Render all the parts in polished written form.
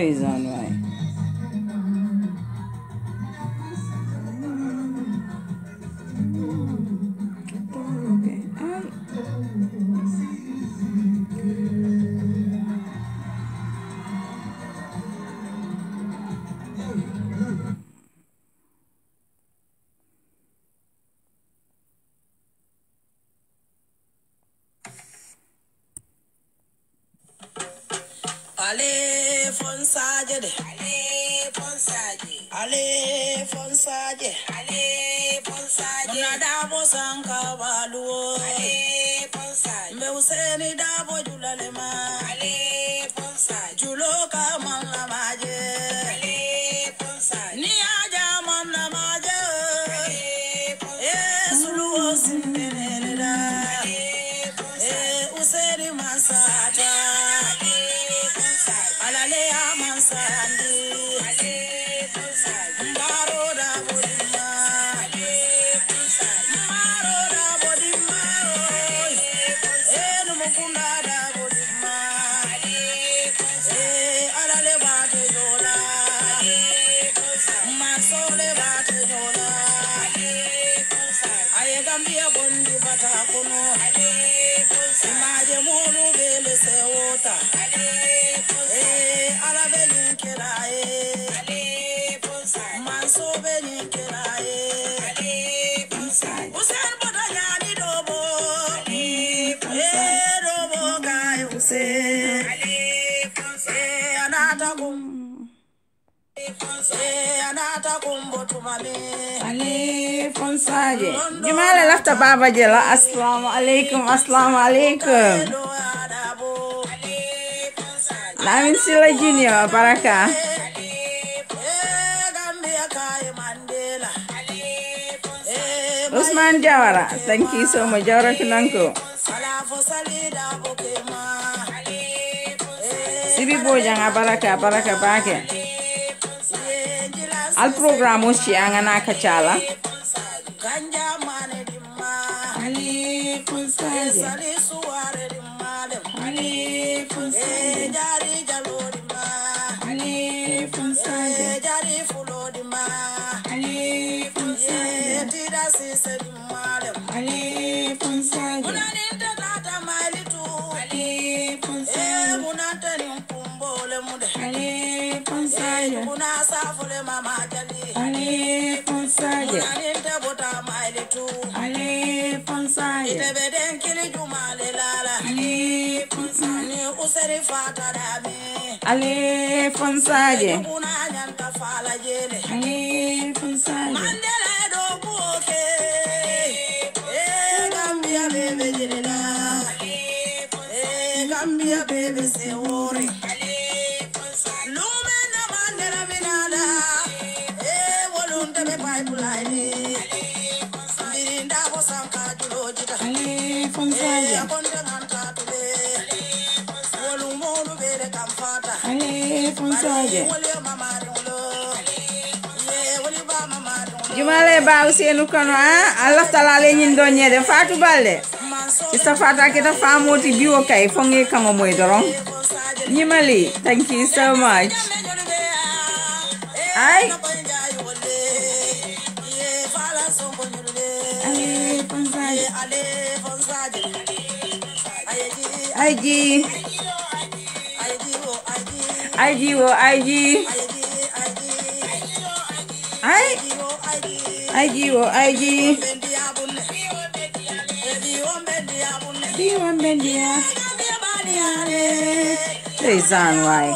ndeysaan waay Ale fonsaje de ale fonsaje na dabo sanka baluo ale fonsaje me useni dabo julale ma ale fonsaje julo ka manna maje ale fonsaje ni aja manna maje ale fonsaje sulu osinene da ale fonsaje useni masata alale amansandi ale fonsaje mbaro da bodima ale fonsaje mbaro da bodima no mukunda da bodima ale fonsaje alale bate jola ale fonsaje masole bate jola ale fonsaje aye gambia bondi bata kono ale fonsaje maje molu bele sewota ale Ale fonsaje jumala lafta baba jela assalamu alaikum Lamin Sila Junior baraka Usman Jawara thank you so much Jawara Kunanko Sibi Bojang baraka bake al programo ci angana kachala ali fonsaje ali fonsaje jari jalodima ali fonsaje jari fulodima ali fonsaje tira sisedima ali fonsaje unani tata malitu ali fonsaje unatani kumbole mude ali fonsaje una safule mama jali ali fonsaje unani tabota malitu ali fonsaje tebeden kili jumale lala ali fonsaje useri fata dami ali fonsaje una nyanta fala jele ali fonsaje mandela do boke gambia bebe jela gambia bebe se ore Jumale ba usenu kano Allah tala le nyindo nyede Fatou Balde Sista Fata kita famoti biwo kay fongi kango moy dorong Nyimali thank you so much ay IG Rezan why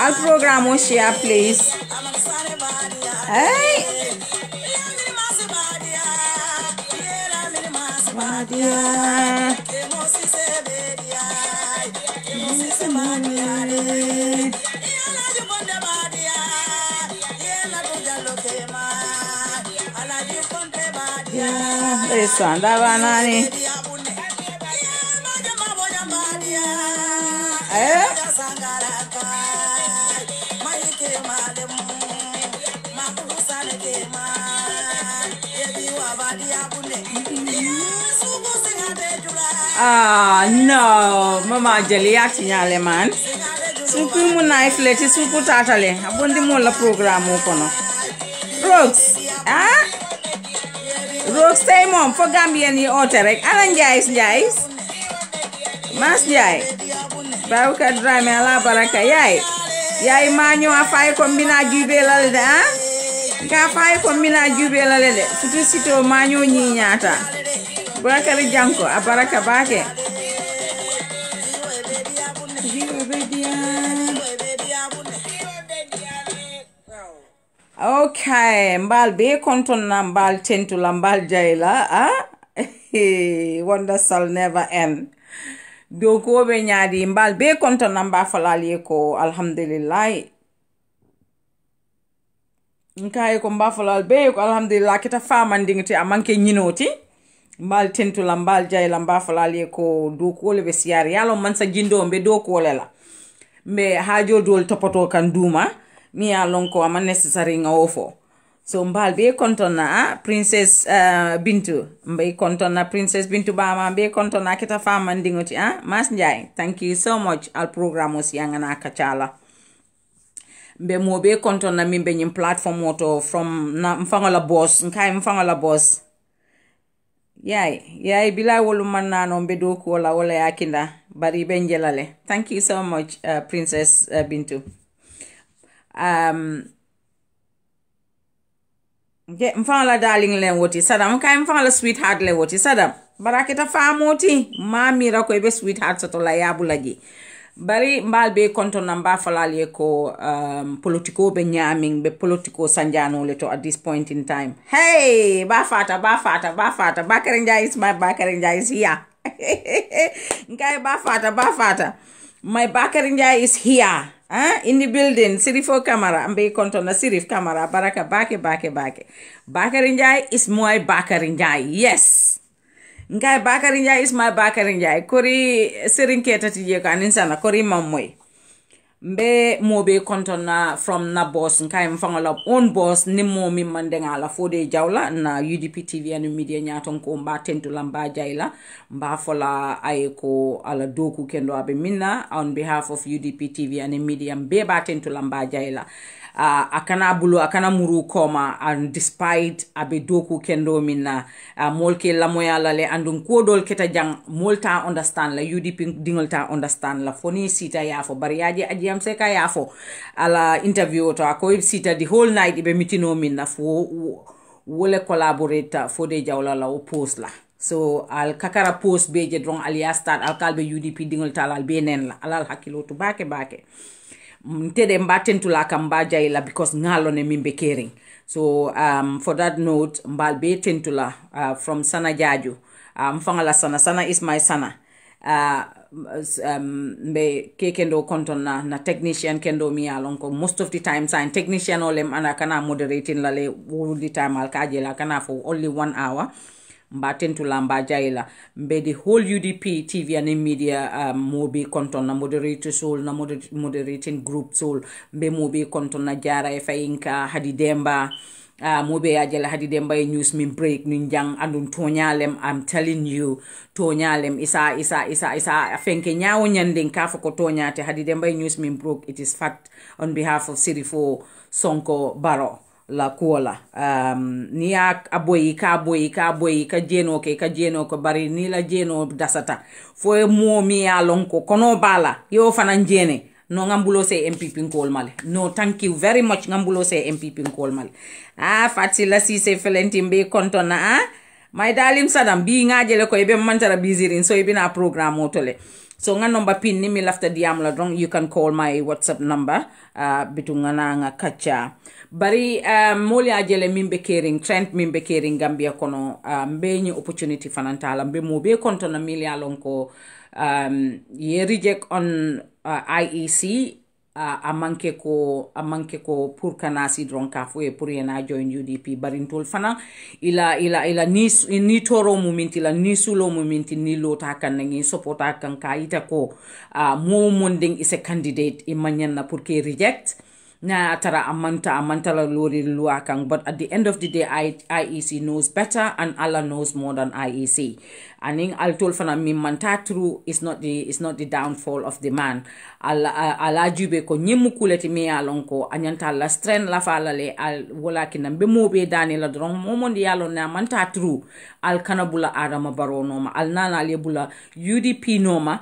Al programo share please hey Eso andaba nani Ah, no, mama jeli ati nyale man. Suku mu knife leti suku tatale. Abondi mo la programme kono. Rocks, ah? Rocks stay mom for Gambian yi ote rek. Ana Njais. Mas Njai. Bauka drame ala baraka yai. Yai manyo afai kombina jube la lede, ah? Ka afai kombina jube la lede. Futu sito manyo nyi nyata. Bakari Janko, abaraka bake. Okay, mbal be konton na mbal tentu la mbal jaila, ah? Wonder shall never end. Doko be nyadi mbal be konton na mba falali ko alhamdulillah. Nkai ko mba falal be ko alhamdulillah kita famandingti amanke nyinoti. Mbal tentu la mbal jaila mba falali ko doko le be siari yalo mansa jindo mbe doko le la. Mbe hajo dol topoto kan duma. Mi alon ko ama necessary nga ofo. So mbal be kontona Princess Bintu. Mbe kontona Princess Bintu Bama be kontona kita fama ndingoti Mas Njai. Thank you so much al programos yangana kachala. Mbe mo be kontona mimbe nyim platform moto from na mfanga boss. Nkai mfanga la boss. Yai bila wolu manano mbe doku wala yakinda. Bari benjelale. Thank you so much Princess Bintu. Mfanga la darling le woti Sadam kai mfanga la sweetheart le woti Sadam baraketa famoti mami ra ko be sweetheart to la yabulaji bari mbal be konto namba falali ko politiko be nyaming be politiko sanjano le to at this point in time. Hey Bafata Bakari Njai is my Bakari Njai is here. Ngai Bafata my Bakari Njai is here. In the building, Sirifo Camera, Ambe Kontona Sirif Camera, Baraka Bake. Bakari Njai is my Bakari Njai, yes. Ngai Bakari Njai is my Bakari Njai. Kori Sirinketa Tijeka Ninsana, Kori Mamwe. Mbe mobe kontona from na boss nkai mfanga la own boss ni momi mandenga la fode jawla na UDP TV and media nyaton ko mba tentu lamba jaila mba fola ayeko ala doku kendo abe minna on behalf of UDP TV and media mbe ba tentu lamba jaila akana bulu akana muru koma and despite abe doku kendo minna molke la moyala le andun kodol keta jang molta understand la UDP dingolta understand la foni sita yafo bariyaje ajiyam seka yafo ala interview to ako sita the whole night ibe mitino minna fo wole collaborator fo de jawla la o post la so al kakara post beje drong alias start al kalbe UDP dingolta al benen la alal hakilo to bake mtede mbatentu la kamba jaila because ngalo ne mimbe caring. So for that note mbal be tentula from Sana Jaju mfanga la Sana is my Sana mbe kekendo konton na technician kendo mi alonko most of the time sign technician olem ana kana moderating la le all the time al kajela kana for only 1 hour mbatentu lamba jaila mbe the whole UDP TV and media mobi konton na moderator soul na moderating group soul mbe mobi konton na jara e fayinka hadi demba mobe ajela hadi demba e news min break ninjang andun tonyalem I'm telling you tonyalem isa fenke nyaawo nyanding ka fako tonyate hadi demba e news min broke it is fact on behalf of Sirifo Sonko Baro la kuola ni aboyi ka jeno ko bari ni la jeno dasata fo mo mi ya lonko kono bala yo fanan jene no ngambulo se MPP kol male no thank you very much ngambulo se MPP kol male Fatila si se felenti mbe kontona my darling Sadam bi ngajele ko be mantara bizirin so ibina program otole so nga number pin ni mi lafta diam la drong you can call my WhatsApp number bitungana nga kacha bari moli ajele mimbe caring Trent mimbe caring Gambia kono mbe ni opportunity fanantala mbe mo be konto na mili alonko ye reject on IEC amanke ko pour kanasi dron ka fo e pour yana join UDP barintol fana ila ni toro muminti la ni sulo muminti ni lota kan ngi support kan ka ita ko mo monding is a candidate imanyan na pour ke reject na tara amanta la lori lua kang, but at the end of the day IEC knows better and Allah knows more than IEC. Aning al tol fana mi manta true is not the downfall of the man. Ala jube ko nyemu kuleti me alonko anyanta la strength la falale al wala kinam be mobe dani la dron momondi yalo na manta true al kanabula Adama Barrow noma al nana lebula UDP noma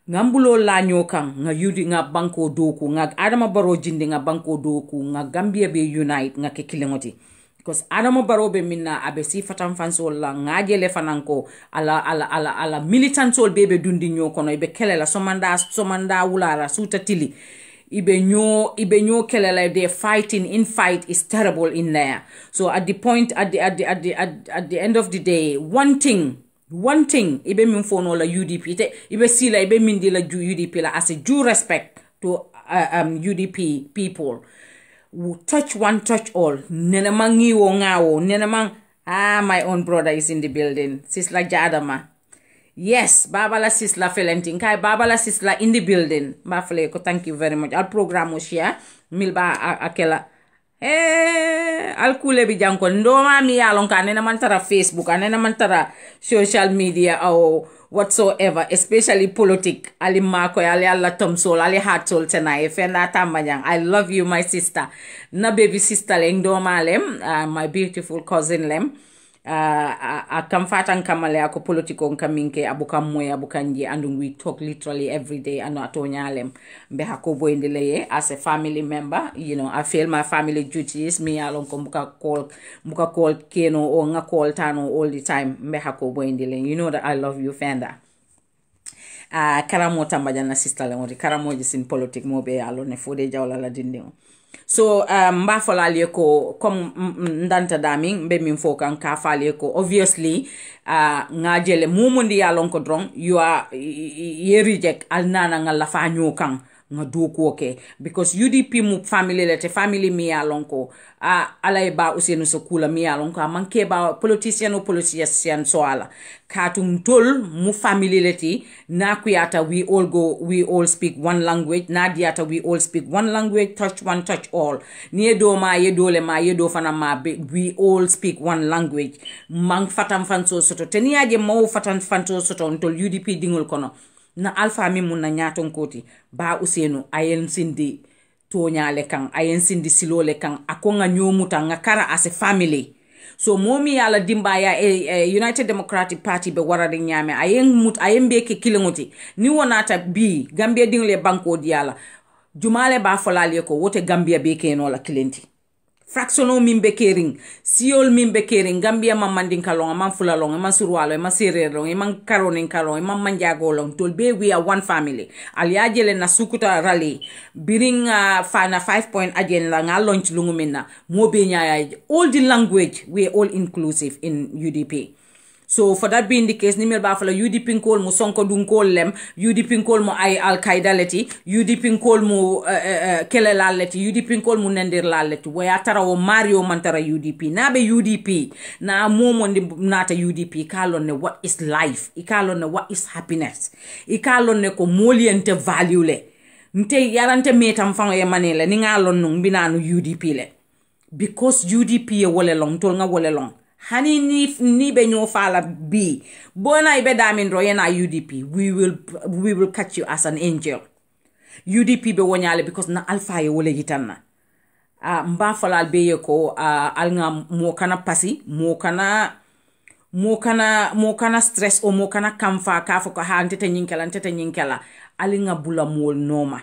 ngambulo la nyokan nga nga banko doku nga Adama Barrow jinde nga banko doku nga Gambia be unite nga ke kilingoti because Adama Barrow be minna abe si fatan fansol la nga jele fananko ala militant sol bebe dundi nyokono ibe kelela somanda wulara suta tili ibe nyo kelela they fighting in fight is terrible in there. So at the end of the day one thing ibe min fono la UDP te ibe sila ibe min di la UDP la as a due respect to UDP people touch one touch all nena mangi wo ngawo nena mang my own brother is in the building Sisla Jadama yes Babala Sisla Felentin kai Babala Sisla in the building mafle ko thank you very much al program o share milba akela alkule bi janko ndoma mi yalon ka nena man tara Facebook nena man tara social media or whatsoever, especially politic ali mako ali alla tom soul ali heart soul tonight fenda tambajang. I love you my sister na baby sister leng ndoma lem my beautiful cousin lem akamfatan kamale ako politiko nkaminke abukam moy abukanji and we talk literally every day and atonyalem be hakobo indileye as a family member, you know, I feel my family duties me alon ko muka call keno o nga call tano all the time be hakobo indile. You know that I love you Fenda. Karamo tambajana sister le ngori karamo jisin politique mo be alon ne fode jawla la dindingo. So mba folale ko comme ndanta daming mbe min fokan ka fale ko obviously nga jele mumundi ya lon ko dron you are ye reject al nana nga la fa nyokan nga do ko ke because UDP mu family lete family mi ya lon ko alay ba usenu so kula mi ya lon ko manke ba politician so ala katum tol mu family leti na kuyata we all speak one language na diata we all speak one language touch one touch all ni do ma ye dole ma ye do fana ma we all speak one language mang fatam fanso soto teniaje mo fatan fanso soto ntol UDP dingol kono na alpha mi mun na nyaton koti ba usenu ayen sindi to nyale kan ayen sindi silole kan akonga nyomuta nga kara as a family. So momi yala dimba ya United Democratic Party be warade nyame ayen be ke kilingoti ni wonata bi Gambia dingle banko diala jumale ba folale ko wote Gambia be ke no la kilenti fractiono mimbe kering siol mimbe kering Gambia mamandin kalong man fulalong man surwalo man sererong man karonin kalong man manjago long tol be we are one family aliajele na sukuta rally biring fana 5-point agenda nga launch lungumina mo be nyaaya all the language we are all inclusive in UDP. So for that being the case, nimel ba fala UDP kol mo sonko dun kol lem, UDP kol mo ay al-Qaeda leti, UDP kol mo kele laleti, UDP kol mo nendir laleti. Waya tara o Mario mantara UDP. Na be UDP, na momo nata UDP, ikalon ne what is life, ikalon ne what is happiness, ikalon ne ko moliente value le. Nte yarante metam fango ye manele, ni ngalon nung binanu UDP le. Because UDP ye wole long, tol nga wole long. Hani ni be nyo fala bi bona ibe damin ro yena UDP we will catch you as an angel. UDP be wonyale because na alpha ye wole yitanna mba falal be ye ko alnga mo kana pasi mo kana stress o mo kana kamfa ka fo ko ha ntete nyinkela alinga bula mol noma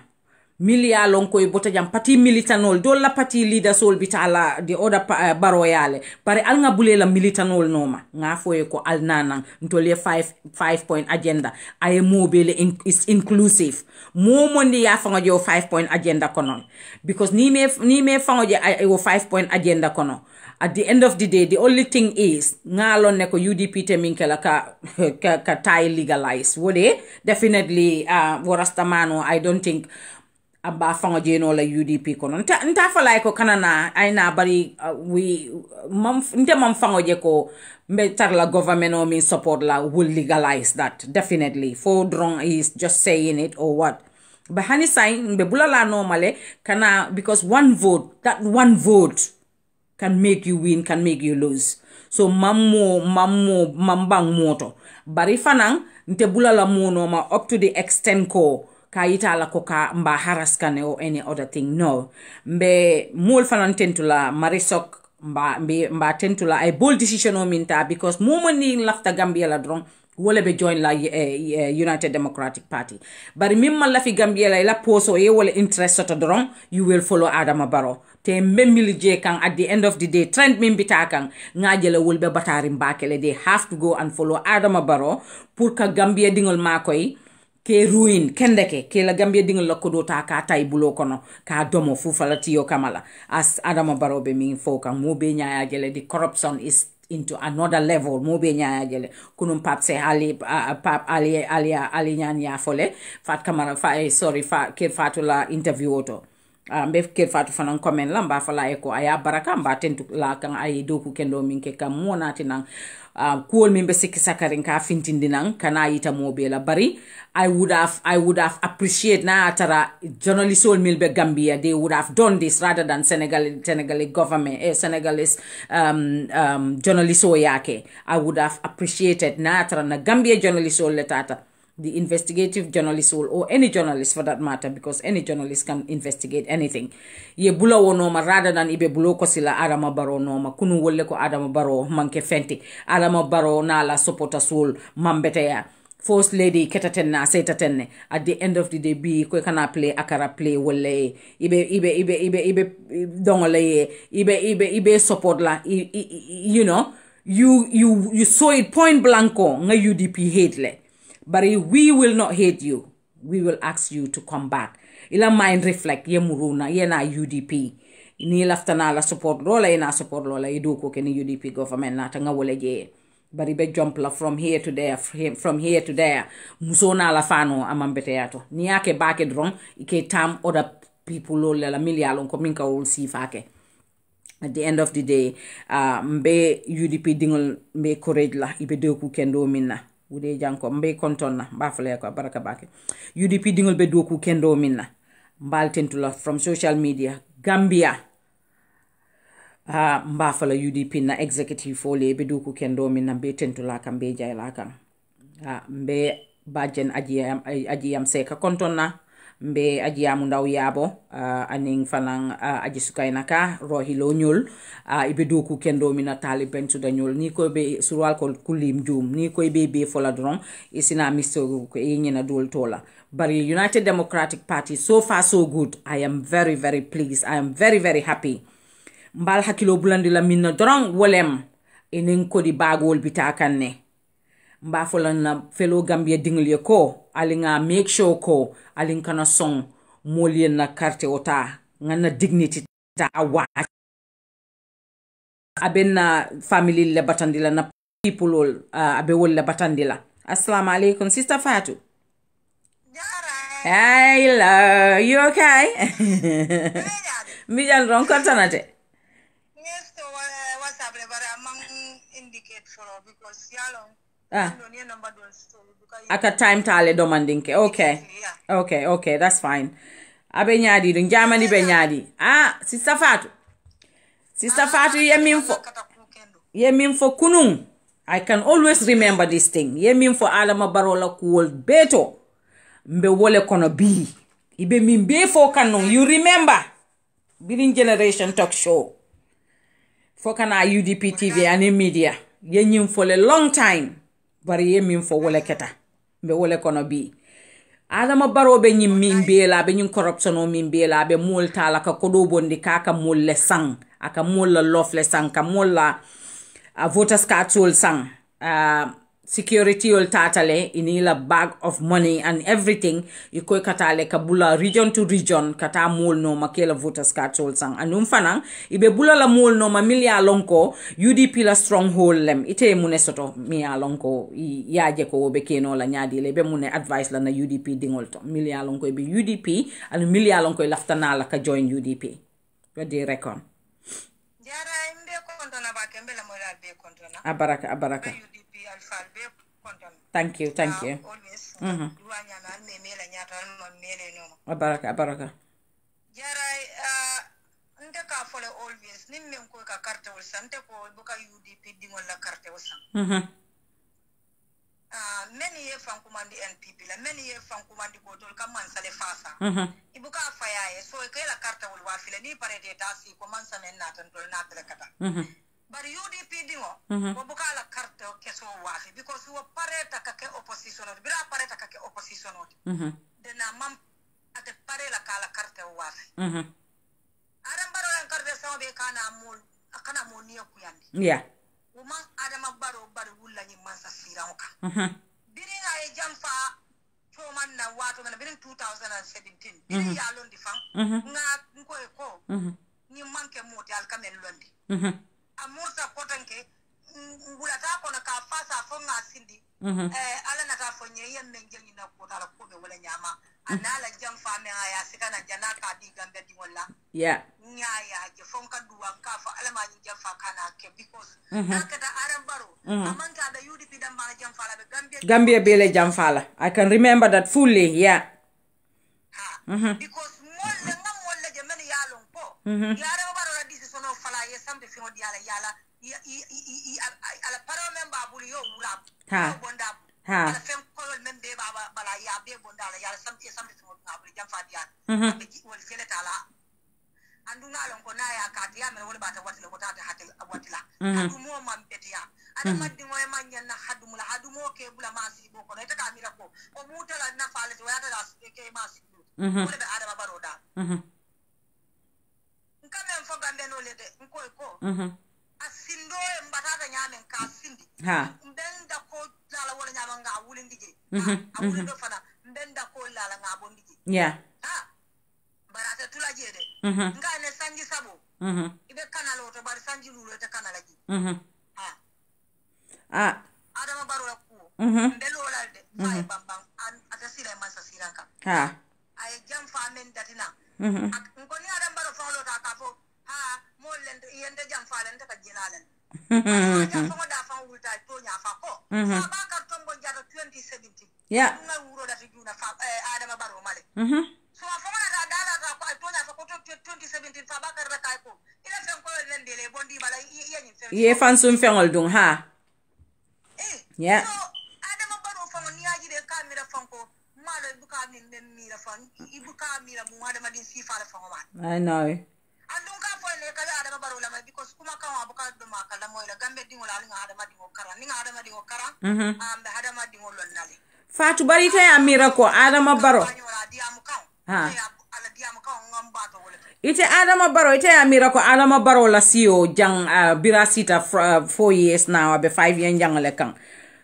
milia lonko e bota jam parti militanol do la parti leader sol bitala the other baroyale pare al nga bulela militanol noma nga foye ko al nanan ntole 5-point agenda ay mobile is inclusive mo mondi ya fango jo 5-point agenda konon because ni me fango je ay 5-point agenda kono. At the end of the day, the only thing is ngalon ne ko UDP te minkela ka tie legalize wode definitely warastamano I don't think aba fango jeno la UDP kono nta fala ko kanana aina bari we mam fango je ko better la government or me support la will legalize that definitely for drong is just saying it or what But hani sign be bulala normally kana because one vote, that one vote can make you win, can make you lose. So mambang moto. Bari fanang nte bulala mo norma up to the extent ko ka itala ko ka mba haraskane or any other thing. No. Mbe mol fanan tentula marisok mba tentula ay bold decision o minta because moment ni lafta Gambia la drong wala be join la United Democratic Party. Bari mimma la fi Gambia la poso ye wala interest soto drong you will follow Adama Barrow. Te mbemmili je kan at the end of the day trend min bita kan ngajele wulbe batari mbakele they have to go and follow Adama Barrow pour ka Gambia dingol makoy ke ruin kendeke ke la Gambia dingol lakodo ta ka tay bulo kono ka domo fu falatiyo kamala as Adama Barrow be min fo kan mo be nyaaya jele the corruption is into another level mo be nyaaya jele kunum pap se ali pap ali nyanya fole fat kamara fa sorry fa ke fatula interview oto mbe ke fatu fanan comment la mba fala eko aya baraka mba tentu la kan ay doku kendo minke kam monati nan kuol min be sikki sakarin ka fintindi nan kana yita mobe la bari I would have appreciate na atara journalist all milbe Gambia they would have done this rather than Senegalese government Senegalese journalist o yake I would have appreciated na atara na Gambia journalist all letata the investigative journalist or any journalist for that matter because any journalist can investigate anything ye bula wonoma rather than ibe bulo ko sila Adama Barrow noma kunu wolle ko Adama Barrow manke fenti Adama Barrow na la supporter soul mambete ya first lady ketaten na setaten at the end of the day bi ko kana play akara play wolle ibe dongole ibe support la you know you saw it point blanco nga UDP hate le. But we will not hate you. We will ask you to come back. Ila mind reflect ye muruna ye na UDP. Ni laftana la support rola ye na support rola idu ko keni UDP government na tanga wole je. But ibe jump la from here to there musona la fano amambete yato. Ni yake bake drong ike tam other people lo la milialon ko minka ul si fake. At the end of the day mbe UDP dingol mbe courage la ibe doku kendo minna. Wude janko mbe kontonna bafale ko baraka bake UDP dingol be doku kendo minna mbal tentula from social media Gambia mbafala UDP na executive fole be doku kendo minna be tentula kam be jayla kam mbe bajen ajiyam seka kontonna mbe ajiyamu ndaw yabo aning falang aji sukaina ka rohilo nyul ibe doku kendo mina taliben to danyol ni ko be surwal ko kulim jum ni ko be fola dron isina misto ko yenyina dol tola bari United Democratic Party so far so good I am very very pleased I am very very happy mbal hakilo bulandi la minna dron wolem enen ko di bagol bitakanne mba folan na fellow Gambia dingle ko alinga make sure ko alin kana song molien na carte ota ngana dignity ta awa abenna family le batandila na people abe wol le batandila assalamu alaikum sister Fatu hello you okay mi jan ron kontanate yes to WhatsApp le bara among indicate for because yalo aka time tale domandinke okay that's fine abe nyadi dun jamani be nyadi sister Fatu yemin fo kunung I can always remember this thing yemin fo Adama Barrow la kuwol beto mbe wole kono bi ibe min be fo kanon you remember Bidding Generation Talk Show fo kana UDP TV and media yenyim for a long time bari yemin fo wole keta mbe wole kono bi Adama Barrow be nyim min bela be nyim corruption o min bela be mol tala ka kodo bondi kaka mol le sang aka mol la lof le sang ka mol la voters card sol sang security ol tatale inila bag of money and everything ikoy katale kabula region to region kata mol no makela voters card sol sang anum fanang ibe bula la mol no mamilia lonko UDP la stronghold lem ite mune soto mi lonko yaje ko be keno la nyaadi le be mune advice la na UDP dingol to milia lonko be UDP and milia lonko laftana la ka join UDP wadi recon jara imbe kontona ba kembe la moral be kontona abaraka Thank you. Always. Duanya na me mela nyata no mele no. Abaraka. Jarai ndeka fole always nimme ko ka carte wol sante ko buka UDP dingol la carte wol san. Many years from commandi NPP la many years from commandi ko tol kam man sale fasa. Ibuka fayaye so ke la carte wol wa file ni pare data si ko man samen natan tol natale kata. But UDP dingo ko buka la carte keso wa fi because wo pare ta ka ke opposition ot bira pare ta ka ke opposition ot. Dena mam ate pare la kala carte wa fi. Adam baro en carte so be kana mo ni ku yandi. Yeah. Woman Adama baro wulla ni mansa siranka. Biringa e jamfa choman na watu na birin 2017. Biri ya londi fam. Nga nko eko. Ni manke moti alkamel londi. Amusa potanke ngula ta ko na ka fasa fo nga sindi. Ala na ta fo nye yen menjel ni na ko ta ko be wala nyama. Anala jamfa me aya sikana janaka di gambe di wala. Yeah. Nyaya je fonka duwa kafa alama ni jamfa kana ke because nakata arambaro amanta da UDP dan ma jamfa la be Gambia bele jamfa. I can remember that fully. Yeah. Because molle ngam molle je men yalon ko ya arambaro la decision of fala ye sambe fi odi yala ala paro member bulu yo wula bonda ala fem kolol men be baba bala ya be bonda la yala sambe fi odi ngabul jamfa dial be wol fele tala anduna lon ko na ya ka tiya men wala bata watila ko tata hatel watila adu mo mam betiya ada maddi mo e manya na hadumula hadumo ke bula masi bo ko ne ta kamira ko o mutala na fale to ya da ke masi wala be ada baroda nkamen fo gambe no lede nko ko asindo e mbatata nyamen ka sindi mbenda ko dala wala nyama nga wulindije awulindo fana mbenda ko lala nga bondije barata tula jede ngane sanji sabo ibe kanalo to bar sanji lulo te kanala ji adama baro ku ndelo lalde fay bambam ata sire masa siranka ay jam fa men datina ko ni adam baro fawlo ta ka fo mo lende yende jam fa lende ka jilalen jam fa da fa wulta to nya fa ko fa ba ka tombo jaro 2017 nga wuro da fi juna fa adama baro male so afoma na dala ta ko tonya fa ko 2017 fa bakar da kai ko ila fen ko len dele bondi bala yenyi fen ye fan sum fengol dung ha so adama baro fa ni aji de kamera fan ko malo buka min den mira fan ibuka mira mu adama din si fa la fa ma I know andun ka fo le kala adama baro la because kuma kan wa buka do ma kala moy la gambe dingol ala nga adama dingo kara ni nga adama dingo kara ambe adama dingo lon nale Fatu bari te amira ko adama baro ite amira ko adama baro la CEO jang birasita 4 years now abe 5 years jang le kan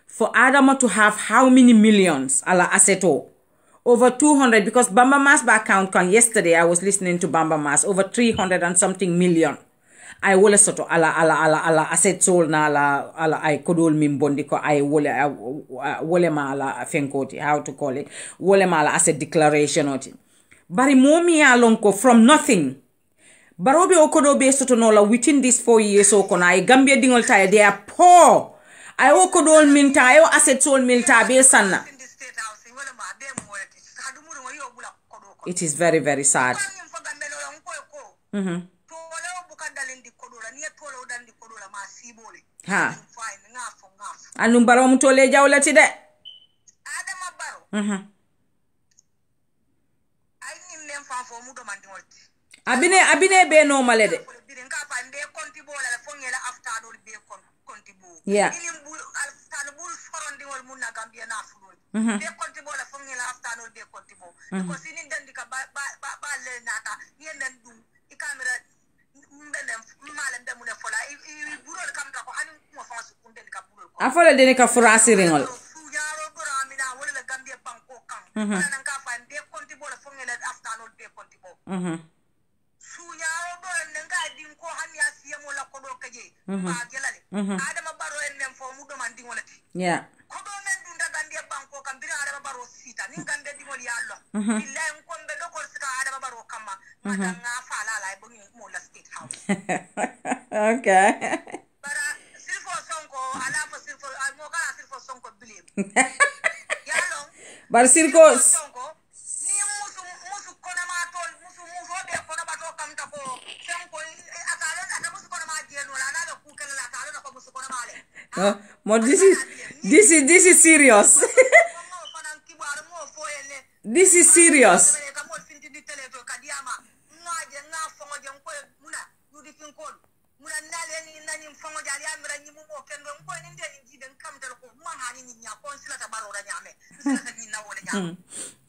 for adama to have how many millions ala asseto over 200 because Bamba Mas account kan yesterday I was listening to Bamba Mas over 300 and something million I wole soto ala asset sol na ala I kodol min bondi ko I wole ma ala fenkoti how to call it wole ma ala asset declaration oti bari momi alon ko from nothing barobe okodo be soto no la within these 4 years o kono ay Gambia dingol tay they are poor ay okodol min ta ay asset sol min ta be sanna it is very very sad Anum baro mutole jawlati de adama baro ay nim lem fa fo mu do man dimolti abine be no malede birin ka fa be konti bola la fongela afta do be konti bo yeah ilim bul afta bul foron dingol mun na Gambia na fulol be konti bola fongela afta do be konti bo ko sinin dandi ka ba le nata yenden dum I camera mbele mala ndemu ne fola I burol kam ta ko hanim mo fa su kunde ka burol ko afola deni ka furasi ringol suñaro dora mina wala la Gambia banko kan wala nga fa be konti bo la fongela afta no be konti bo suñaro dora nga din ko han ya siya mo la ko do kaje ba gelale adama baro en nem fo mu do man din wala ti yeah ko do men dun da Gambia banko kan bira adama baro sita ni Gambia din wala yallo billahi ko be do ko sita adama baro kama nga fa la la bo mo la state house okay para silfo sonko ala fo silfo mo kana silfo sonko believe bar sirko ni musu kono ma tol musu be kono ba to kam ta ko senko atale ata musu kono ma jeno la na ku kala la atale ko musu kono ma le mo this is serious this is serious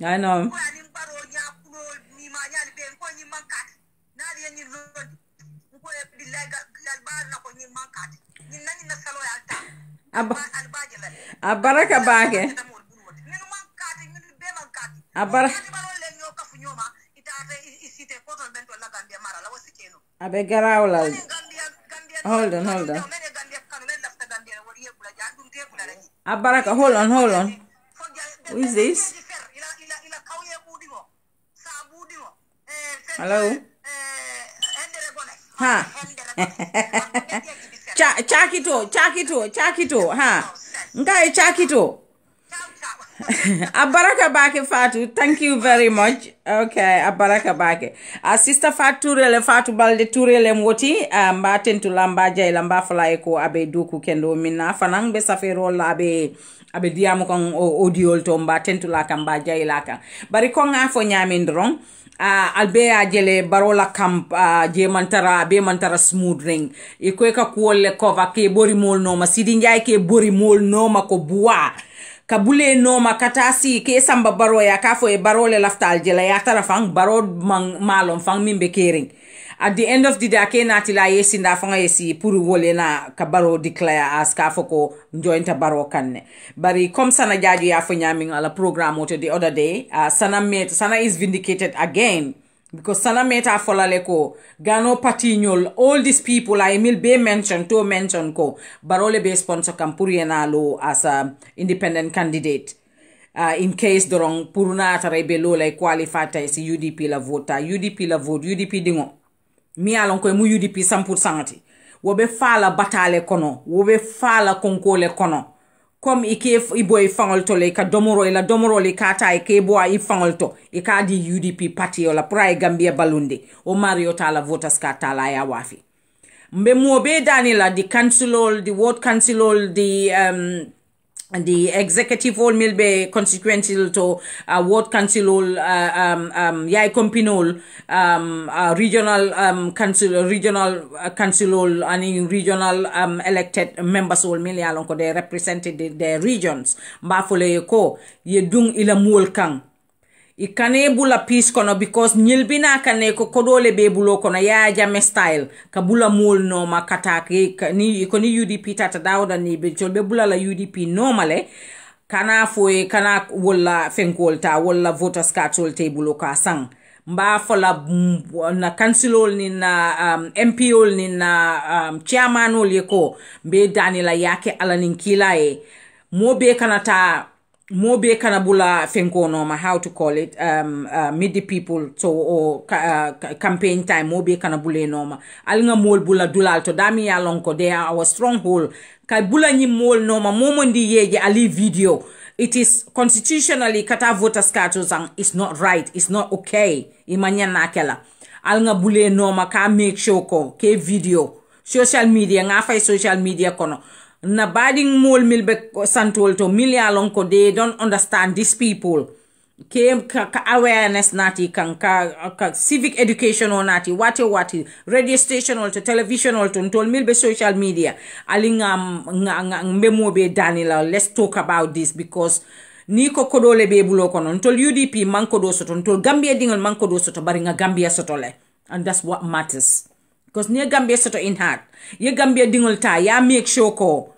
I know. Abaraka bage. Abe garawla. Hold on. Abaraka, hold on. Who is this? Hello? Ha. Chakito. Ha. Ngai Chakito. Abaraka Bake Fatu, thank you very much. Okay, Abaraka Bake. Sister Fatu Rele Fatu Balde Turele Mwoti, Mbaten to Lamba Jay Lamba Falaeko Abe Duku Kendo Mina Fanang Besafero Labe Abe Diamokong Audio Tomba Tentu Laka Mbaja Ilaka. Barikonga for Nyamindrong. Albea jele barola camp je mantara be mantara smooth ring ikweka kuole cover ke bori mol noma sidinjai ke bori mol noma ko buwa kabule noma katasi ke samba baro ya kafo e barole laftal jela ya tarafang baro malom fang mimbe kering. At the end of the day ke natila yesi nda fanga yesi puru wole na ka baro declare as kafo ko jointa baro kanne bari comme sana jaji ya fo nyaming ala program oto the other day sana is vindicated again because sana meta folale ko gano patinyol all these people I will be mention ko barole be sponsor kam puriena lo as a independent candidate in case dorong puruna tarebe lo like qualified si UDP la vote UDP dingo mi alon ko mu UDP 100% wobe fala batale kono wobe fala konkole kono comme ike iboy fangol to le ka domoro le kata ike boy fangol to e ka di UDP party ola pray Gambia balunde o Mario tala voters ka tala ya wafi mbe mo be danila di councilol the ward councilol the executive all milbe constituency to ward council yai compinol regional council and regional elected members all mil yalon ko they represented their regions mbafole ko ye dung ila mul kang ikane bula peace kono because nyilbina kane ko kodole be bulo kono ya jame style ka bula mul no makata ni ikoni UDP tata dawda ni be jolbe bula la UDP normale kana foe kana wala fenkolta wala voters card solte bulo ka sang mba fola na councilol ni na MPol ni na chairmanol yeko be danila yake ala ninkila e mobe kana bula fenko no ma how to call it meet the people so or campaign time mobe kana bule no ma alnga mol bula dulal to dami ya lonko they are our stronghold ka bula nyi mol no ma momondi yeje ali video it is constitutionally kata voters card sang is not right, it's not okay imanya nakela alnga bule no ma ka make sure ko ke video social media nga fay social media kono na bading mol milbe santol to million ko they don't understand these people ka awareness nati kan ka civic education or nati wati radio station or to television or to ntol milbe social media alinga mbemo be danila let's talk about this because ni ko kodole be bulo kono ntol UDP manko do soto ntol Gambia dingol manko do soto bari nga Gambia soto le and that's what matters because ni Gambia soto in heart ye Gambia dingol ta ya make sure ko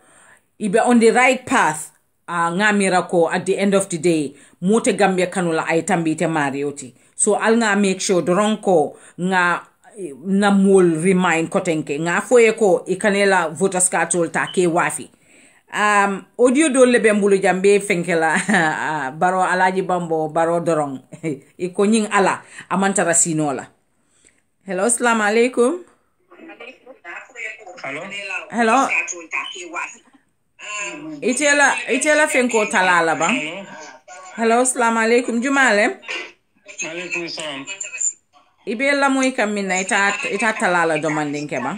ibe on the right path ngamira ko at the end of the day mote Gambia kanula ay tambite marioti so al nga make sure doronko nga na mol remind kotenke nga foye ko ikanela voters card ta ke wafi audio do lebe mbulu jambe fenkela baro alaji bambo baro dorong iko nying ala amantara sinola. Hello, assalamu alaikum. Hello. Itela fenko talala bang. hello assalamu alaikum jumale Alaikum salam. ibe la moy kam min ita talala domandin ke ba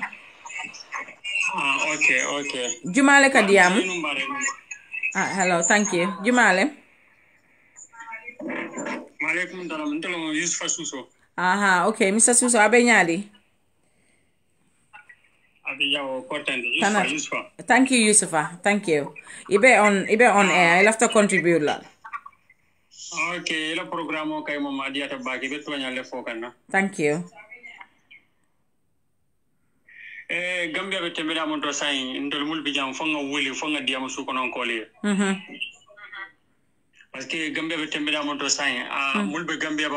Okay. jumale ka diam hello thank you jumale Alaikum salam. Ntolo Yusufa Suso. aha okay Mr. Suso abe nyadi Abi yawo important Yusufa. Thank you Yusufa thank you ibe on air I love to contribute la Okay, la programo kay mo madia ta baki be to nyale fokana. Thank you. Gambia be tembela mon to sain ndol mul bi jam fonga wuli fonga diam su konon kole. Parce que Gambia be tembela mon to sain mul be Gambia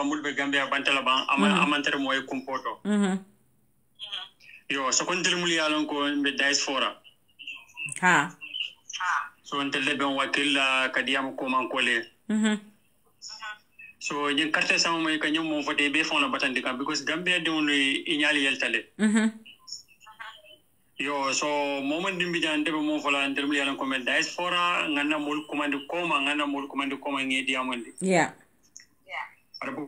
bantala ba amantere moy kumpoto. Yo so kon tel mul yalon ko be diaspora. Ha. So ontel be wakil kadiam ko man kole. So yin carte sama moy ka ñom mo voté be fon la batandi kam because Gambia de on iñali yeltale yo so moment dimbi jande be mo fola ndel mi yalan ko men diaspora ngana mul commande koma ngi diamande yeah arbu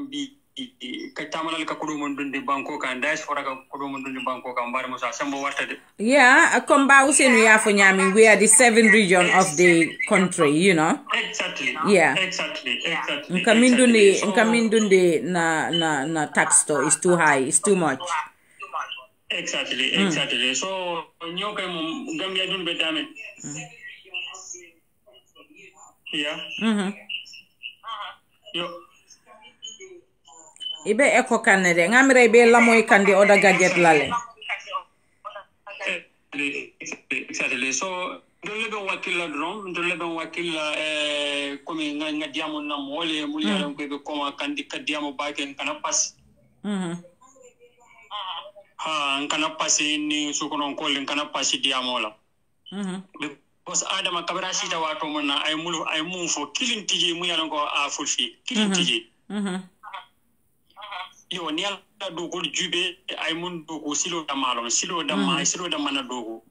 bi ka tamalal ka kudu mon dundi banko kan diaspora ka kudu mon dundi banko kan bar mo sa sambo wartade yeah komba usenu ya fo nyami we are the 7 region of the country you know exactly yeah exactly nkamindundi na tax to is too high it's too much exactly so nyo kay mo Gambia dun be dame yeah yo ibe eko kanede ngamire be lamoy kandi oda gadget lale exactly so dolle be wakilla dron dolle be wakilla comme nga diamo na mole mu yaron ko be koma kandi kadiamo baken kana pass kana pass ni su konon ko len kana pass diamo la because adama kabara sita wato mona ay mu fo kilin tiji mu yaron ko a fulfi kilin tiji yo ni ala dogo jube ay mun dogo silo da malon silo da mana dogo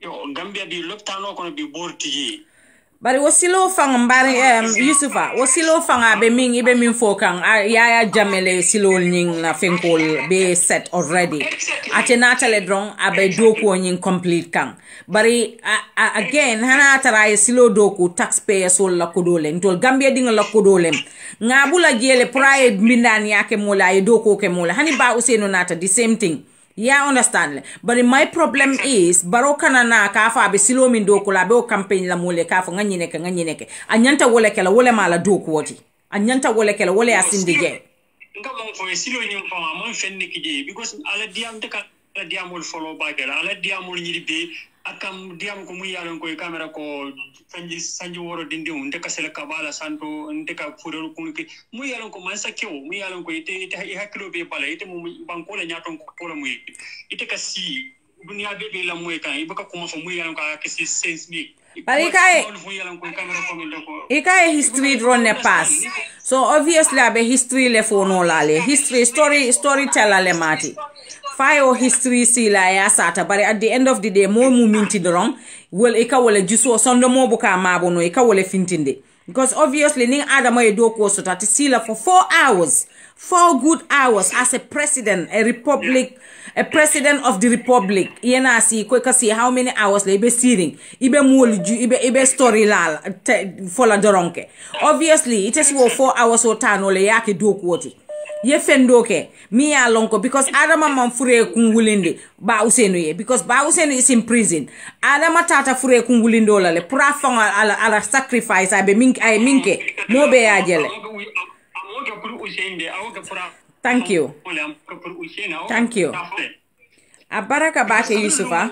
yo Gambia bi loptano kono bi bortiji bari wasilo fang mbari Yusufa wasilo fanga be min ibe min fokan ya jamele silo ning na fenkol be set already atenata le dron abe doko ning complete kan bari again hana tara silo doku taxpayer sol la kodole ntol Gambia dinga la kodole ngabula jele pride mbindani yake mola e doko ke mola hani ba useno nata the same thing. Yeah, understand. But my problem is barokana na kafa be silo min doku la be o campaign la mole kafa nganyineke anyanta wole kala wole mala doku woti anyanta wole kala wole asindige nga mo fo silo nyum fa mo fenni kije because ala diam de ka diamul follow back ala diamul nyiri be akam diam ko mu yalon ko camera ko sanji woro dindi unde ka sele kabala santo unde ka furo kunki mu yalon ko man sakyo mu yalon ko ite hakilo be bala ite mu banko la nyaton ko mu ite ka si dunia be la mu kan ibaka kuma fo mu yalon ko ka si sense me but ikaye history drone ne pass so obviously abe history le fono lale history storyteller le mati fayo history sila ya sata but at the end of the day mo mu minti drone wel ika wala juso sondo mo buka mabo no ika wala fintinde because obviously ning adama e doko so that sila for 4 good hours as a president a president of the republic yena si ko kasi how many hours le be sitting ibe molju ibe story la fola doronke obviously it is 4 hours o tano le yake dokoti ye fendoke mi ya lonko because adama man fure kungulinde ba usenu ye because ba usenu is in prison adama tata fure kungulindo la le prafanga ala sacrifice abe minke mo be ya jele. Thank you. Abaraka bake Yusufa.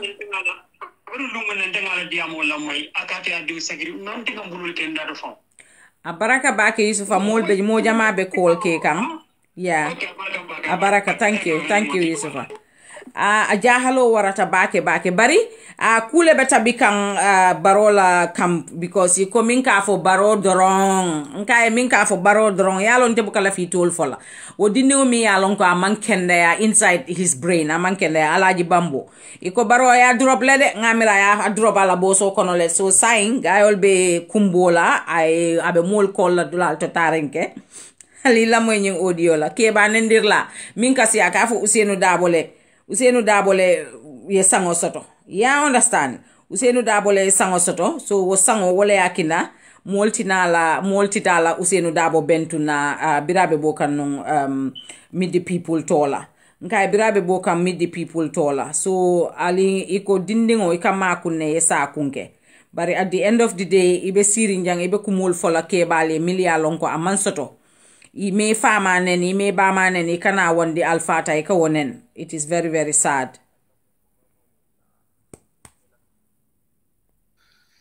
Abaraka bake Yusufa molbe mojama be call ke kam. Yeah. Abaraka, thank you. Thank you Yusufa. a jahalo warata bake bari kule beta bikan barola camp because ko min ka fo baro dorong nka min ka fo baro dorong yalon te bukala fi tol fola o dinno mi yalon ko man kende ya inside his brain man kende alaji bambo iko baro ya drop lede ngamira ya drop ala boso kono le so saying gayol be kumbola ay abe mol kolla dulal to tarenke ali la moy ñing audio la ke ba nendir la min kasi aka fo Ousainou Dabole ye sango soto ya understand Ousainou Dabole sango soto so wo sango wala yakina multitala Ousainou Dabo bentuna birabe bokan non mid the people tola nkai birabe bokan mid the people tola so ali iko dindingo ikama kunne yesa kunke bari at the end of the day ibe siri njang ibe kumul fola ke bale milia lonko aman soto me fama neni me bama neni kana wondi alfata ka wonen. It is very very sad.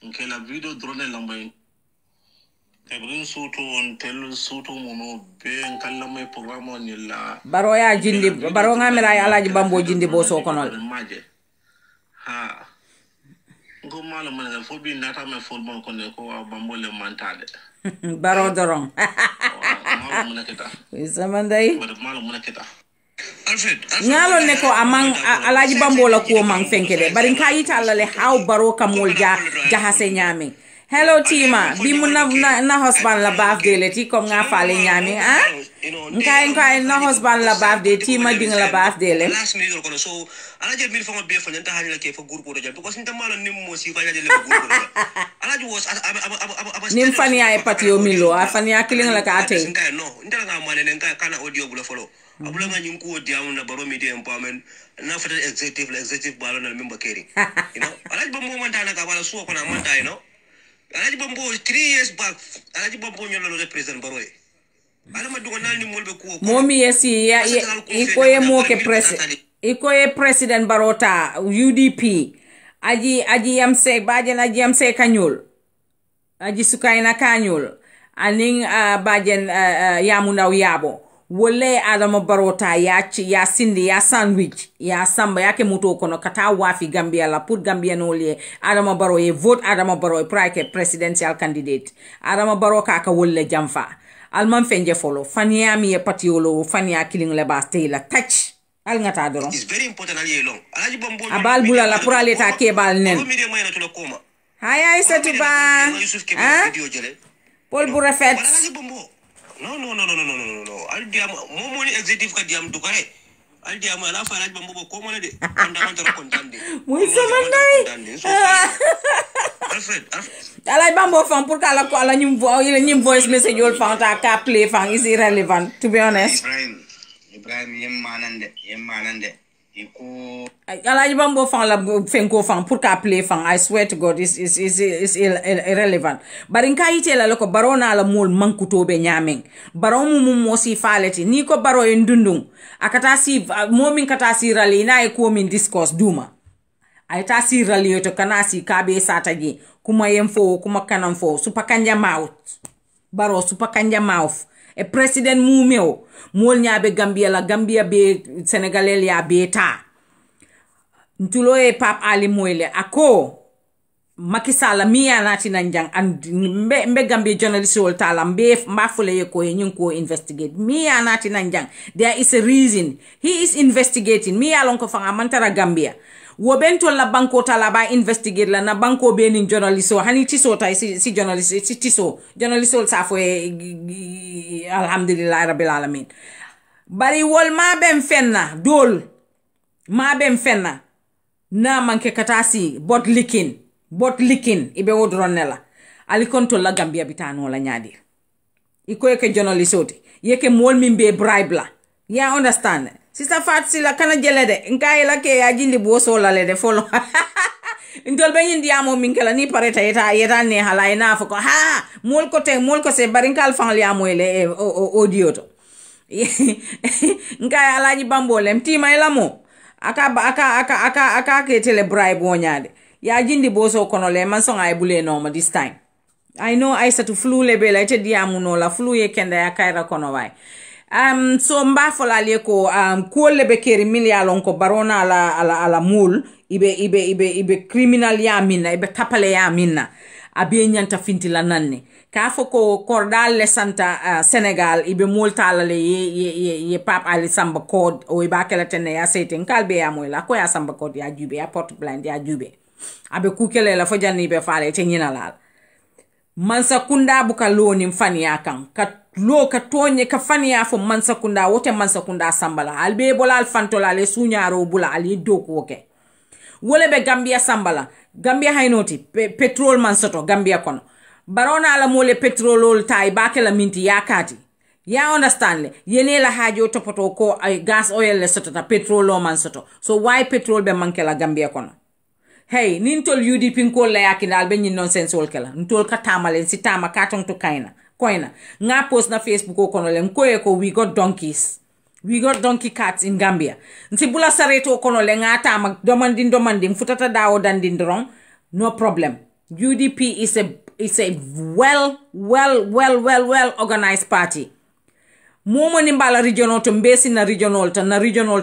Okay, la video drone lambay ebrin suto on tel suto mono be kala may programo ni la baro ya jindi baro ngamira ya alaji bambo jindi bo so konol maje ha ngo mala man fo bi nata me fo bon ko ne ko bambo le mantade baro dorong Samandai ngalo ne ko amang alaji bambo la ko mang fenkede bari kayita le how baro kamol jahase nyami. Hello Tima, bi mu na husband la birthday le ti kom nga fale nyami nkai na husband la birthday Tima ding la birthday le last minute ko so alaji mil fo be fo nyanta hanya ke fo groupe do because nta malo nim mo si fanya le groupe do alaji was nim fania e patio milo afania killing la ka ate no nta nga mane nka kana audio bula follow abula nga nyim ko diam na baro media empowerment na fa executive balo na member caring alaji bambo manta na ka bala suwa ko na manta alaji bambo 3 years back alaji bambo nyolo represent baroy alama dugo nalni molbe ko momi yesi ya ikoye moke ikoye president barota UDP aji yamse bajen aji yamse kanyul aji sukaina kanyul aning bajen yamundaw yabo wole adama barota ya sindi ya sandwich ya samba yake muto kono kata wafi Gambia la put Gambia no le adama baro ye vote adama baro prike presidential candidate adama baro ka wolle jamfa alman fenje folo fania mi e patiolo fania killing le baste la touch al ngata doro is very important ali long alaji bambo abal bula la pour aller ta kebal nen haya isa tuba Paul bu rafet no al diam mo ni executive ka diam dukare al diam ala fa alaji bambo ko mo de ndamantara kontande muy samandai Alfred alaji bambo fam pour kala ko ala ñim voice message yol fam ta ka play fam is irrelevant to be honest Ibrahim yemmanande iko alaji bambo fam la fenko fam pour ka play fam I swear to God is irrelevant barin ka yitela lako barona la mol mankutobe nyamen baron mo si faleti ni ko baro en dundung akata si momin kata si rali na e ko min discourse duma ay ta si rali to kana si kabe sataji kuma yemfo kuma kanan fo supa kanja mouth baro supa kanja mouth e president mumeo mol nyaabe Gambia be Senegalel ya beta ntulo e Pap Ali Moyle ako makisala miya nati nanjang and mbe Gambia journalist wol tala mbafule yeko nyinko investigate miya nati nanjang there is a reason he is investigating miya lon ko fanga mantara Gambia wo bento la banko tala ba investigate la na banko be ni journalist o hani tiso tay si journalist si tiso journalist ol safo alhamdulillah rabbil alamin bari wol ma ben fenna dol ma ben fenna na manke katasi bot licking ibe wodronela ali konto la Gambia bitano la nyadir iko yeke journalist oti yeke mol mimbe bribe la ya understand Sister Fatsila kana jelede nkai la ke ya jindi boso la le de folo ndol be yindi amo minkela ni pareta yeta ne hala ina foko ha mol ko se barinkal fan li amo ele audio to nkai alaji bambole mtima elamo aka ke tele bribe wonyade ya jindi boso kono le man songa e bule no this time I know I said to flu le bela ite diamu no la flu ye kenda ya kaira kono wai So mba fola le ko kuolle be keri milialon ko barona ala mul ibe criminal ya minna ibe tapale ya minna abe nyanta fintila nanne ka fo ko kordal le santa Senegal ibe multa ala le ye pap ali samba code o iba kala tenne ya seten kalbe ya moy la ko ya samba code ya jube ya porte blind ya jube abe kukele la fo janni be faale te nyina lal mansa kunda buka loni mfani yakan ka lo ka tonye ka fani ya fo mansa kunda wote mansa kunda sambala albe bola al fantola le sunyaro bula ali doku oke wole be Gambia sambala Gambia haynoti petrol man soto Gambia kono barona ala mole petrolol tay bakela minti yakati ya understand le yene la hajo topoto ko ay gas oil le soto ta petrol man soto so why petrol be mankela Gambia kono hey nintol UDP ko la yakindal be nyin nonsense wol kala ntol ka tamalen si tama katon to koina nga post na Facebook ko kono len ko we got donkeys. We got donkey cats in Gambia. Nti bula sareto kono le ngata mak domanding futata dawo dandin drong. No problem. UDP is a well organized party. Momo nimbala regional to mbesi na regional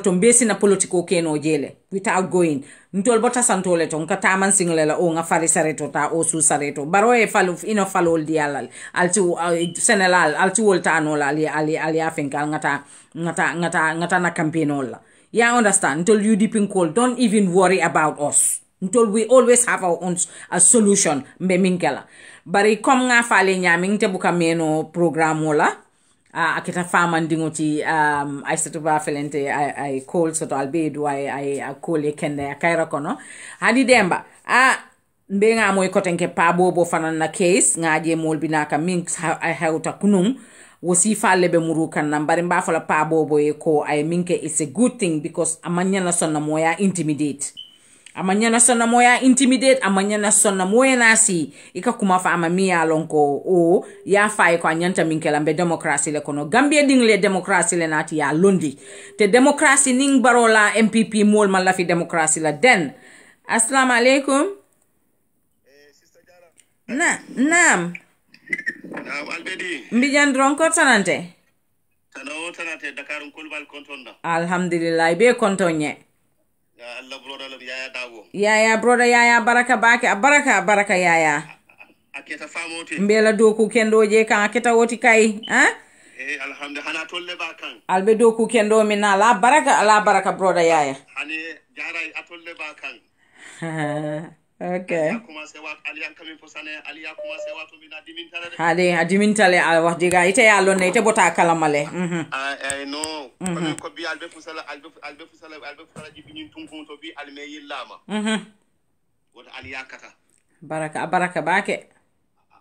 to mbesi na politiko keno jele without going. Ntol bota santole to nkata man singlela o nga fari sareto ta o su sareto baro e falu ino falol dialal altu senelal altu wolta no la ali afenka ngata na campaign la ya understand ntol UDP call don't even worry about us until we always have our own a solution mbe minkela bari kom nga fale nyami ngte buka meno program wala akita fama ndingoti I satu ba felente I call soto albedo I call e kende akaira kono hadi demba mbe nga moy kotenke pa bobo fanan na case ngaje mol binaka minks I hauta kunum wosi falle be murukan na bari mba fala pa bobo e ko I minke it's a good thing because amanya na sonna moya intimidate amanya sonna moya intimidate amanya sonna moya nasi ika kuma fa amamia lonko o ya fa ko anyanta minkela mbe democracy le kono Gambia ding le democracy le nati ya lundi te democracy ning barola MPP mol man la fi democracy la den assalamu alaikum naam albedi mbijan dron ko tanante Dakar kolbal kontonda alhamdulillah be kontonye ya Allah broda la yaya dago yaya broda yaya baraka bake baraka yaya aketa famoti mbela doku kendo je kan aketa woti kai alhamdulillah hana tolle ba kan albe doku kendo minna la baraka broda yaya hani jaray atolle ba kan okay kuma se wat aliyan kamin fosane aliya kuma se wato mina dimintale hade adimintale al wax diga ite ya lonne ite bota kalamale no kamin ko bi albe fusala jibinin tunkum to bi alme yillama wota aliya kata baraka bake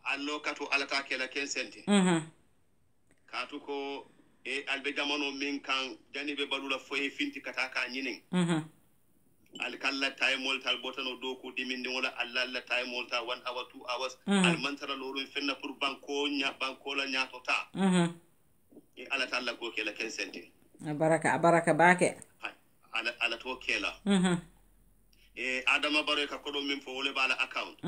allo katu alata kela kensente katu ko albe jamano min kan janibe balula foye finti kata ka nyinin alkalla taymol tal botano do ko diminde wala alla taymol ta 1 hour 2 hours al mantara lorun fenna pour banko la nyato ta ala talla ko kela kensente baraka bake ala to kela adama baro ka ko do min fo wole bala account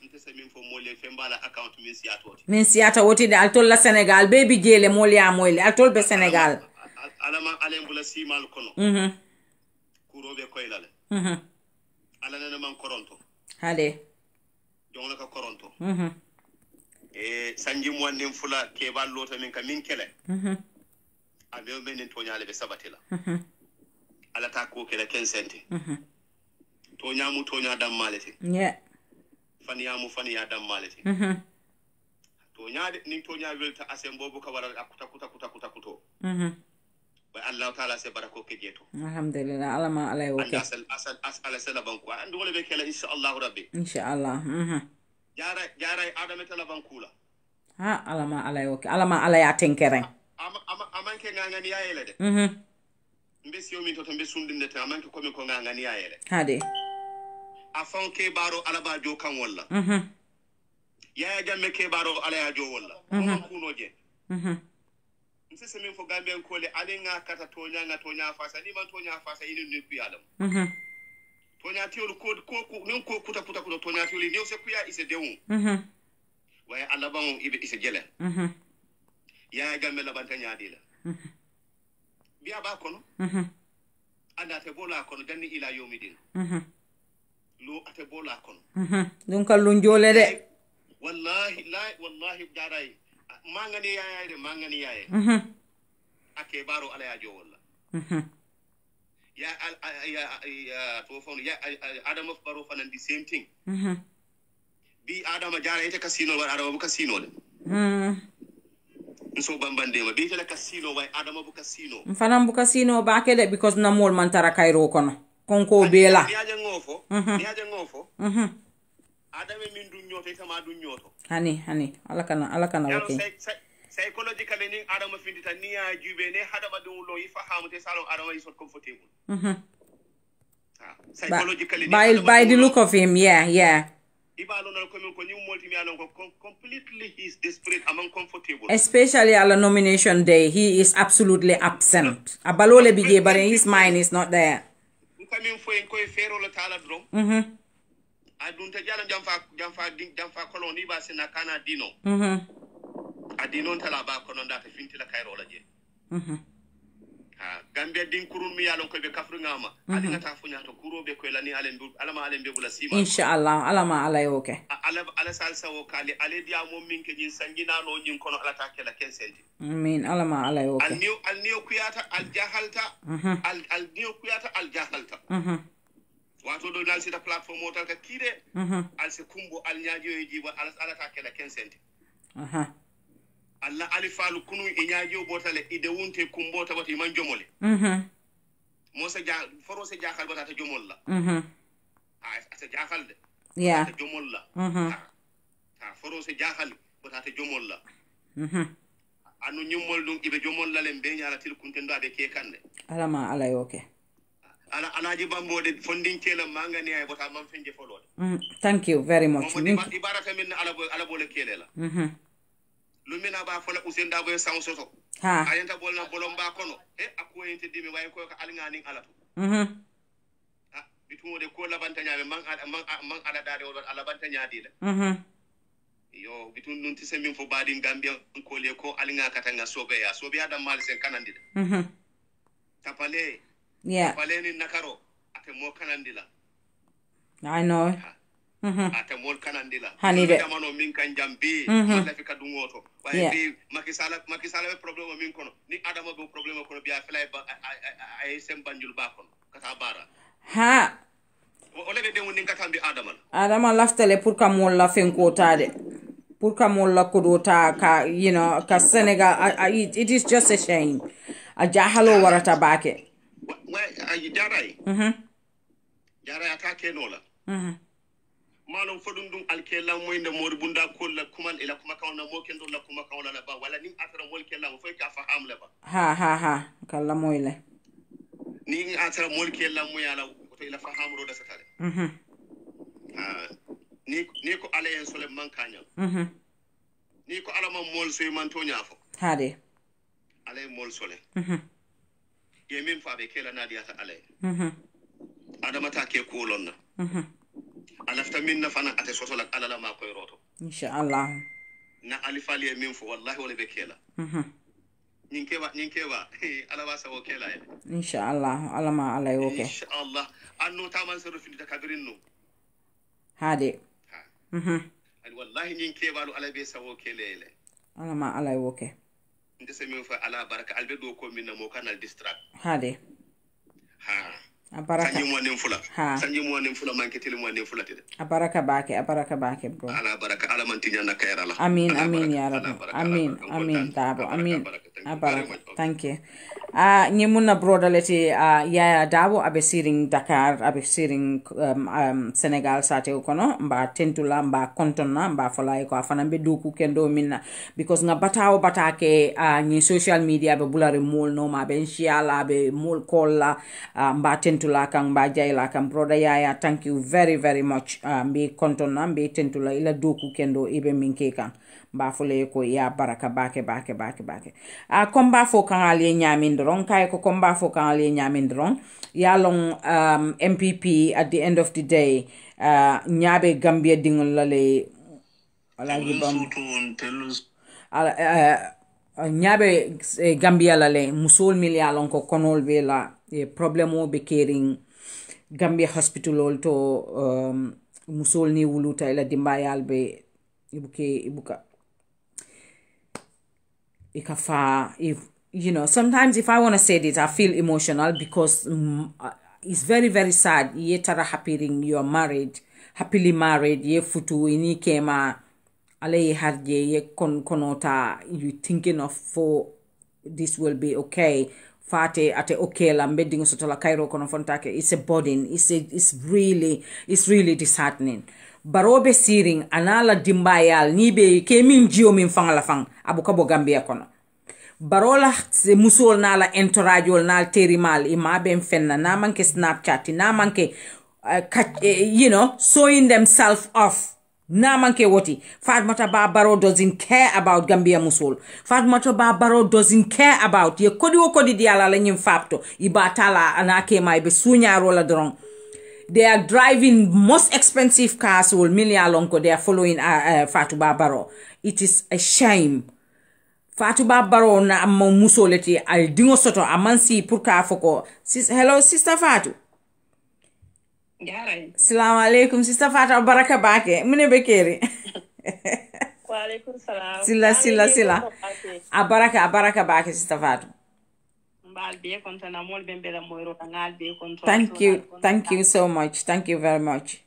nte se min fo mole fe bala account min siata woti de altol la Senegal baby jele mole ya mole altol be Senegal alama alembula simal kono kurobe koylale ala nana man koronto hade jongla ka koronto sanji mo wanden fula ke ballota min ka min kele abe men to nyaale be sabatila ala ta ko kele kensente to nyaamu to nya dam malete faniya dam malete to nyaade nin to nya welta asembo bu ka wara akuta kuto wa Allah taala se barako ke jeto alhamdulillah alama alay woke asal ala sala banku andu wala be kala inshallah rabbi inshallah jara adama tala bankula alama alay woke alama alay atenkeren amanke ngangani yayele de mbesi yomi to mbe sundinde te amanke ko min ko ngangani yayele hade afon ke baro alaba jo kan walla yaya jamme ke baro alaya jo walla ko kuno je nse min fo Gambien ko le alinga kata tonya fasa ni man tonya fasa inu ni ku yadam tonya tiol ko nin ko kuta tonya tiol ni se ku ya ise dewu way Allah ban ibe ise jele ya gamme la banta nyaadi la biya ba kono anda te bola kono danni ila yomidin lo ate bola kono donc lu njole de wallahi jaray mangani yaye ake baro ala ya jowolla ya to fon ya adam of baro fanan the same thing bi adama jara ite casino wa adama bu casino de so bambande ma bi tele casino wa adama bu casino fanam bu casino ba ke de because na mol man tara kayro kono konko bela niaje ngofo adama min du nyoto itama du nyoto hani alakana okay psychologically ni adama findita ni ya jube ne hadama dum lo yifa hamute salon adama is not comfortable psychologically by the look of him yeah ibalo na ko min ko ni multi alon ko completely he is desperate among comfortable especially ala nomination day he is absolutely absent abalole bige but his mind is not there kamin fo en ko fero la tala drum adunta jala jamfa kolon ni ba sina kana dino adino tala ba kono ndata finti la kayro la je Gambia din kurun mi yalon ko be kafru ngama adina ta funya to kuro be ko lani alama alen be bula sima inshallah alama alay okay ala salsa wo kali ale dia mo min ke nyin sangina no nyin kono ala ta kala kensenti amin alama alay okay al niyo kuyata al jahalta al niyo kuyata al jahalta wato do dal sita platform motal ka kide al se kumbo al nyaajo yi ba ala ta kala kensenti Allah alifalu kunu inyaji botale ide wunte kumbota bati man jomole mosa ja foro se jaxal bata ta jomol la asa jaxal de yeah ta jomol la ta foro se jaxal bata ta jomol la anu nyumol dum ibe jomol la len be nyaala til kuntendo abe ke kande alama alay okay ala alaji bambode fondin kela mangani ay bota man fenje folode thank you very much ibarata min ala bole kelela lumina ba fola usenda boy sang soto ayenta bolna bolom ba kono akko yente dimi way ko ka alngani alatu bitumo de ko labanta nyaame man ala dade wol ala banta nyaadi la yo bitun nun ti semin fo badin gambia ko le ko alnga katanga sobe ya dam mal sen kanandi tapale tapale ni nakaro ate mo kanandi la I know ate mol kanandila hanide jamano min kan jambi wala fi kadu ngoto waye bi makisala be problème min kono ni adama be problème kono biya fly ba ay sem banjul ba kono kata bara ole be de woni katambi adama laftale pour ka mol la fenko tade pour ka mol la kodota ka you know ka Senegal it is just a shame a jahalo warata bake ay jaray atake no la malum fodum dum alkela moyne mor bunda kolla kuman ila kuma kawna mo kendo la kuma kawla la ba wala nim atara mol kella mo foy ka faham la ba ha kala moyle ni atara mol kella mo yala to ila faham ro da satale ni ko ala en sole man kanya ni ko ala man mol soy man to nyafo hade ala mol sole ye min fa be kella nadiata ala adama ta ke ko lonna alafta minna fana ate soto lak alala ma koy roto inshallah na alifali min fo wallahi wala be kela ninkeba ala wasa wo kela inshallah alama alay okay inshallah anno taman sero fi ta kadrin no hade wallahi ninkeba lu ala be sawo kelele alama alay okay nde se min fa ala baraka albe do ko minna mo kanal distract hade abaraka sanji mo nen fula manke tele mo nen fula tede abaraka bake bro ala baraka ala man tinya na kayra la amin ya rabbi amin dabo amin abaraka thank you nyimuna brodaleti yaya dabo abe siring Dakar abe siring Senegal sate kono mba tentula mba kontonna mba folay ko afana be doku kendo minna because nga batawo batake ni social media be bulare mol no ma be inshallah be mol kolla mba tentula kan mba jayla kan broda yaya thank you very very much mbe kontonna mbe tentula ila doku kendo ibe minke kan mba fole ko ya baraka bake komba fo kan ali nyamin dron kay ko komba fo kan ali nyamin dron ya long MPP at the end of the day nyaabe Gambia dingol lale ala nyabe Gambia la le musol milialon ko konol be la problemo be kering Gambia hospital to musol ni wuluta ila dimbayal be ibuka ikafa if you know sometimes if I want to say this I feel emotional because it's very very sad ye tara happening you are married happily married ye futu ini kema ale harje ye konota you thinking of for this will be okay fate ate okay la mbedding soto la kairo kono fontake it's a burden it's really disheartening barobe siring anala dimbayal ni be kemin jio min fangala fang abuka bo Gambia kono barola se musol nala entourage nal terimal imabe fenna na manke Snapchat na manke you know showing themselves off na manke woti Fatmata Bah Barrow doesn't care about Gambia musol Fatmata Bah Barrow doesn't care about ye kodi diala la nyim fapto ibatala anake mai be sunyaro la drong. They are driving most expensive cars will million they are following Fatou Bah Barrow. It is a shame. Fatou Bah Barrow na amma musoleti al dingo soto amansi purka foko. Hello Sister Fatou. Jaray. Assalamu alaikum Sister Fatou baraka bake. Mune bekeri. Wa alaikum salam. Sila. Abaraka bake Sister Fatou. Thank you so much. Thank you very much.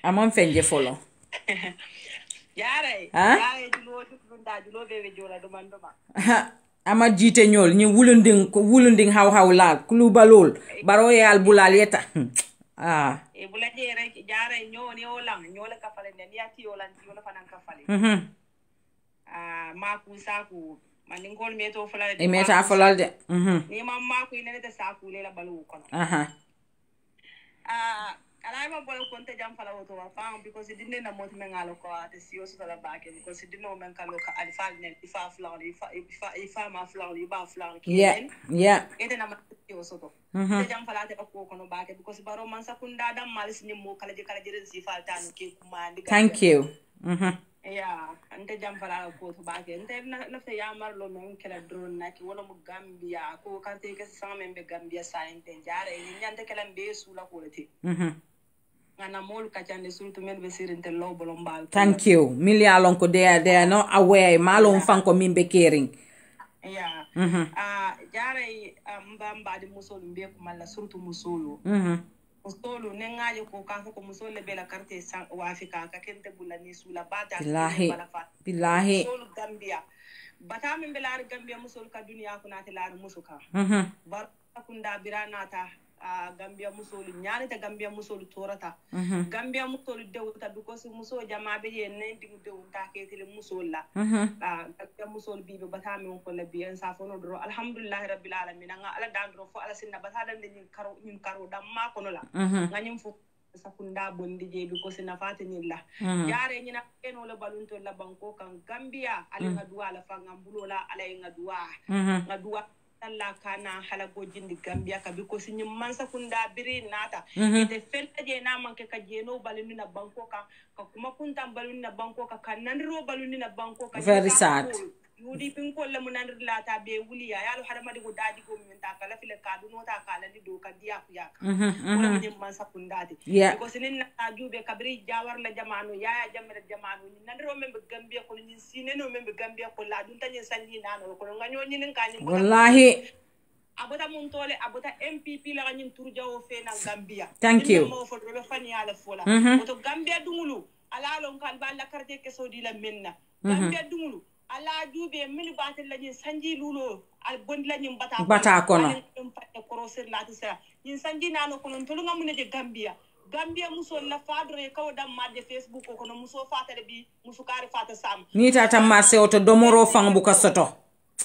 I'm on fenje follow. Ama jite nyol ni wulunding how la kluba lol baro yal bulal yeta e bulaje rek jaare nyoni olang nyola ka fale ne yati yolan yola fanan ka fale maku saku maningol meto fulal e meta fulal de ni mamma ku ine de saku lela balu kono ala ma bolo konte jam fala woto wa fam because it didn't na mot mengalo ko ate siyo so la baake because it didn't know men kalo ka alfa ne ifa fulal ifa ma fulal iba fulal yeah ete na ma siyo so to te jam fala te ko kono baake because baro man sakunda dam malis ni mo kala je si falta no ke kuma ndi thank you yeah ante jam fala ko to baake ante na fe yamar lo men kala drone na ki wala mo Gambia ko kante ke sa membe Gambia sa ente jare ni nyante kala be sula ko lete thank you million ko they are not aware malon fanko mimbe caring yeah jare mbamba di musolu mbe ko mala surtout musolu musolu ne ngaje ko ka ko musolu be la carte san wa afrika ka kente bulani sula bata billahi musolu Gambia bata min be la Gambia musolu ka duniya ko nati la musuka bar kunda biranata Gambia musolu nyaanita Gambia musolu torata Gambia musolu dewta because muso jama be ne dingu dewta ketele musol la Gambia musolu bibe batami ko la biyen sa fono do alhamdulillah rabbil alamin nga ala dandro fo ala sinna bata dan nyim karo dam ma kono la nganyim fo sakunda bondi je because na fatini la jare nyina eno la balunto la banko kan Gambia ala ngadwa la fangambulo la ala ngadwa Allah kana halago jindi Gambia ka because ni mansa kunda biri nata ite fenta je na manke ka je no baluni na banko ka kuma kunta baluni na banko ka kanandro baluni na banko ka very sad yudi pin ko le munandir lata be wuliya yalo hadama digo daji go min ta kala file ka duno ta kala di do ka diya ku yak wala ni mansa kunda de because ni na jube kabri jawar la jamanu ya jamre jamanu ni nandro membe Gambia ko ni sineno membe Gambia ko la dun tan sanni nano ko nganyo ni nin kan wallahi abota mun tole abota MPP la ngin turjawo fe na Gambia thank you mo fo do fani ala fola to Gambia dumulu ala lon kan ba la carte ke sodi la menna Gambia dumulu ala jube min batel la ngin sanji lulo al bond la ngin bata kono ko sir la tisa ngin sanji nano ko non to lu ngamune je Gambia muso la fadre kaw dam madde Facebook ko no muso fatale bi muso kare fata sam ni tata marse oto domoro fang bu ka soto